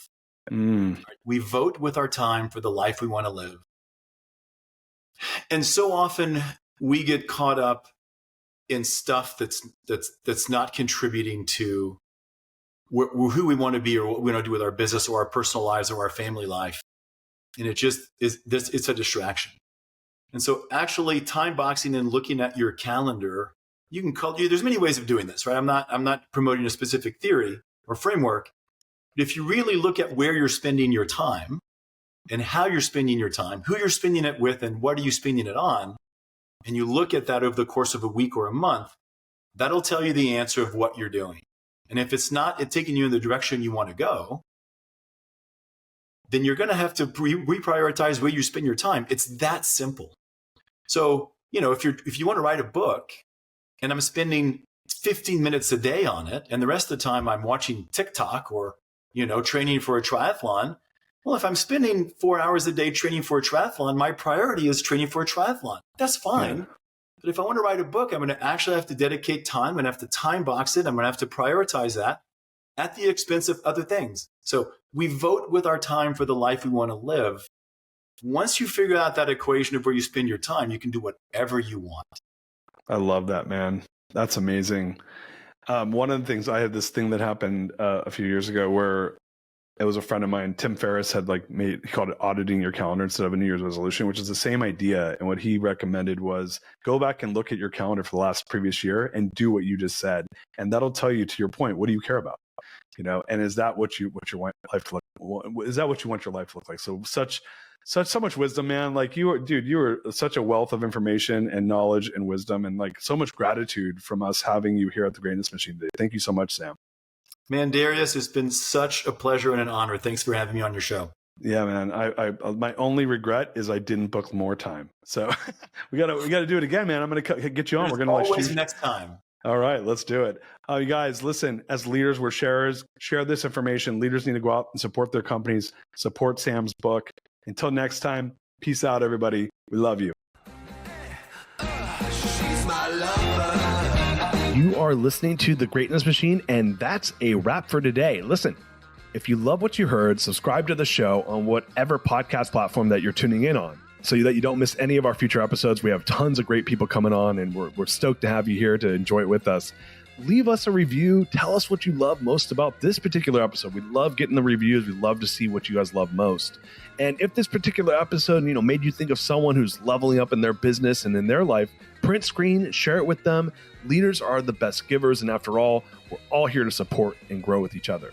We vote with our time for the life we want to live. And so often we get caught up in stuff that's not contributing to who we want to be or what we want to do with our business or our personal lives or our family life. And it just is it's a distraction. And so actually time boxing and looking at your calendar, there's many ways of doing this, right? I'm not promoting a specific theory or framework. But if you really look at where you're spending your time and how you're spending your time, who you're spending it with and what are you spending it on, and you look at that over the course of a week or a month, that'll tell you the answer of what you're doing. And if it's taking you in the direction you want to go, then you're going to have to reprioritize where you spend your time. It's that simple. So, if you want to write a book and I'm spending 15 minutes a day on it, and the rest of the time I'm watching TikTok or, training for a triathlon, well, if I'm spending 4 hours a day training for a triathlon, my priority is training for a triathlon. That's fine. Yeah. But if I want to write a book, I'm going to actually have to dedicate time. I'm going to have to time box it. I'm going to have to prioritize that at the expense of other things. So we vote with our time for the life we want to live. Once you figure out that equation of where you spend your time, you can do whatever you want. I love that, man. That's amazing. One of the things, I had this thing that happened a few years ago where it was a friend of mine, Tim Ferriss, had he called it auditing your calendar instead of a New Year's resolution, which is the same idea. And what he recommended was go back and look at your calendar for the last previous year and do what you just said. And that'll tell you, to your point, what do you care about? And is that what you want your life to look? Is that what you want your life to look like? So so much wisdom, man. Like you were such a wealth of information and knowledge and wisdom, and like so much gratitude from us having you here at the Greatness Machine today. Thank you so much, Sam. Man, Darius, it's been such a pleasure and an honor. Thanks for having me on your show. Yeah, man. I my only regret is I didn't book more time. So we gotta do it again, man. I'm gonna get you on. We're gonna always next time. All right, let's do it. You guys, listen. As leaders, we're sharers. Share this information. Leaders need to go out and support their companies. Support Sam's book. Until next time, peace out, everybody. We love you. She's my lover. You are listening to The Greatness Machine, and that's a wrap for today. Listen, if you love what you heard, subscribe to the show on whatever podcast platform that you're tuning in on so that you don't miss any of our future episodes. We have tons of great people coming on, and we're stoked to have you here to enjoy it with us. Leave us a review. Tell us what you love most about this particular episode. We love getting the reviews. We love to see what you guys love most. And if this particular episode, made you think of someone who's leveling up in their business and in their life, print screen, share it with them. Leaders are the best givers. And after all, we're all here to support and grow with each other.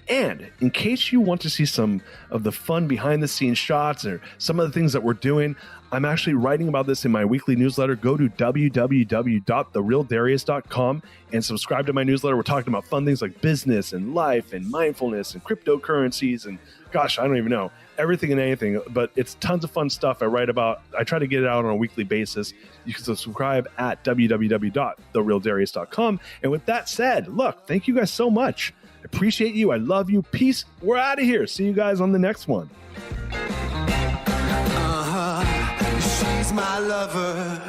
And in case you want to see some of the fun behind the scenes shots or some of the things that we're doing, I'm actually writing about this in my weekly newsletter. Go to www.therealdarius.com and subscribe to my newsletter. We're talking about fun things like business and life and mindfulness and cryptocurrencies and gosh, I don't even know, everything and anything, but it's tons of fun stuff I write about. I try to get it out on a weekly basis. You can subscribe at www.therealdarius.com. And with that said, look, thank you guys so much. I appreciate you. I love you. Peace. We're out of here. See you guys on the next one. She's my lover.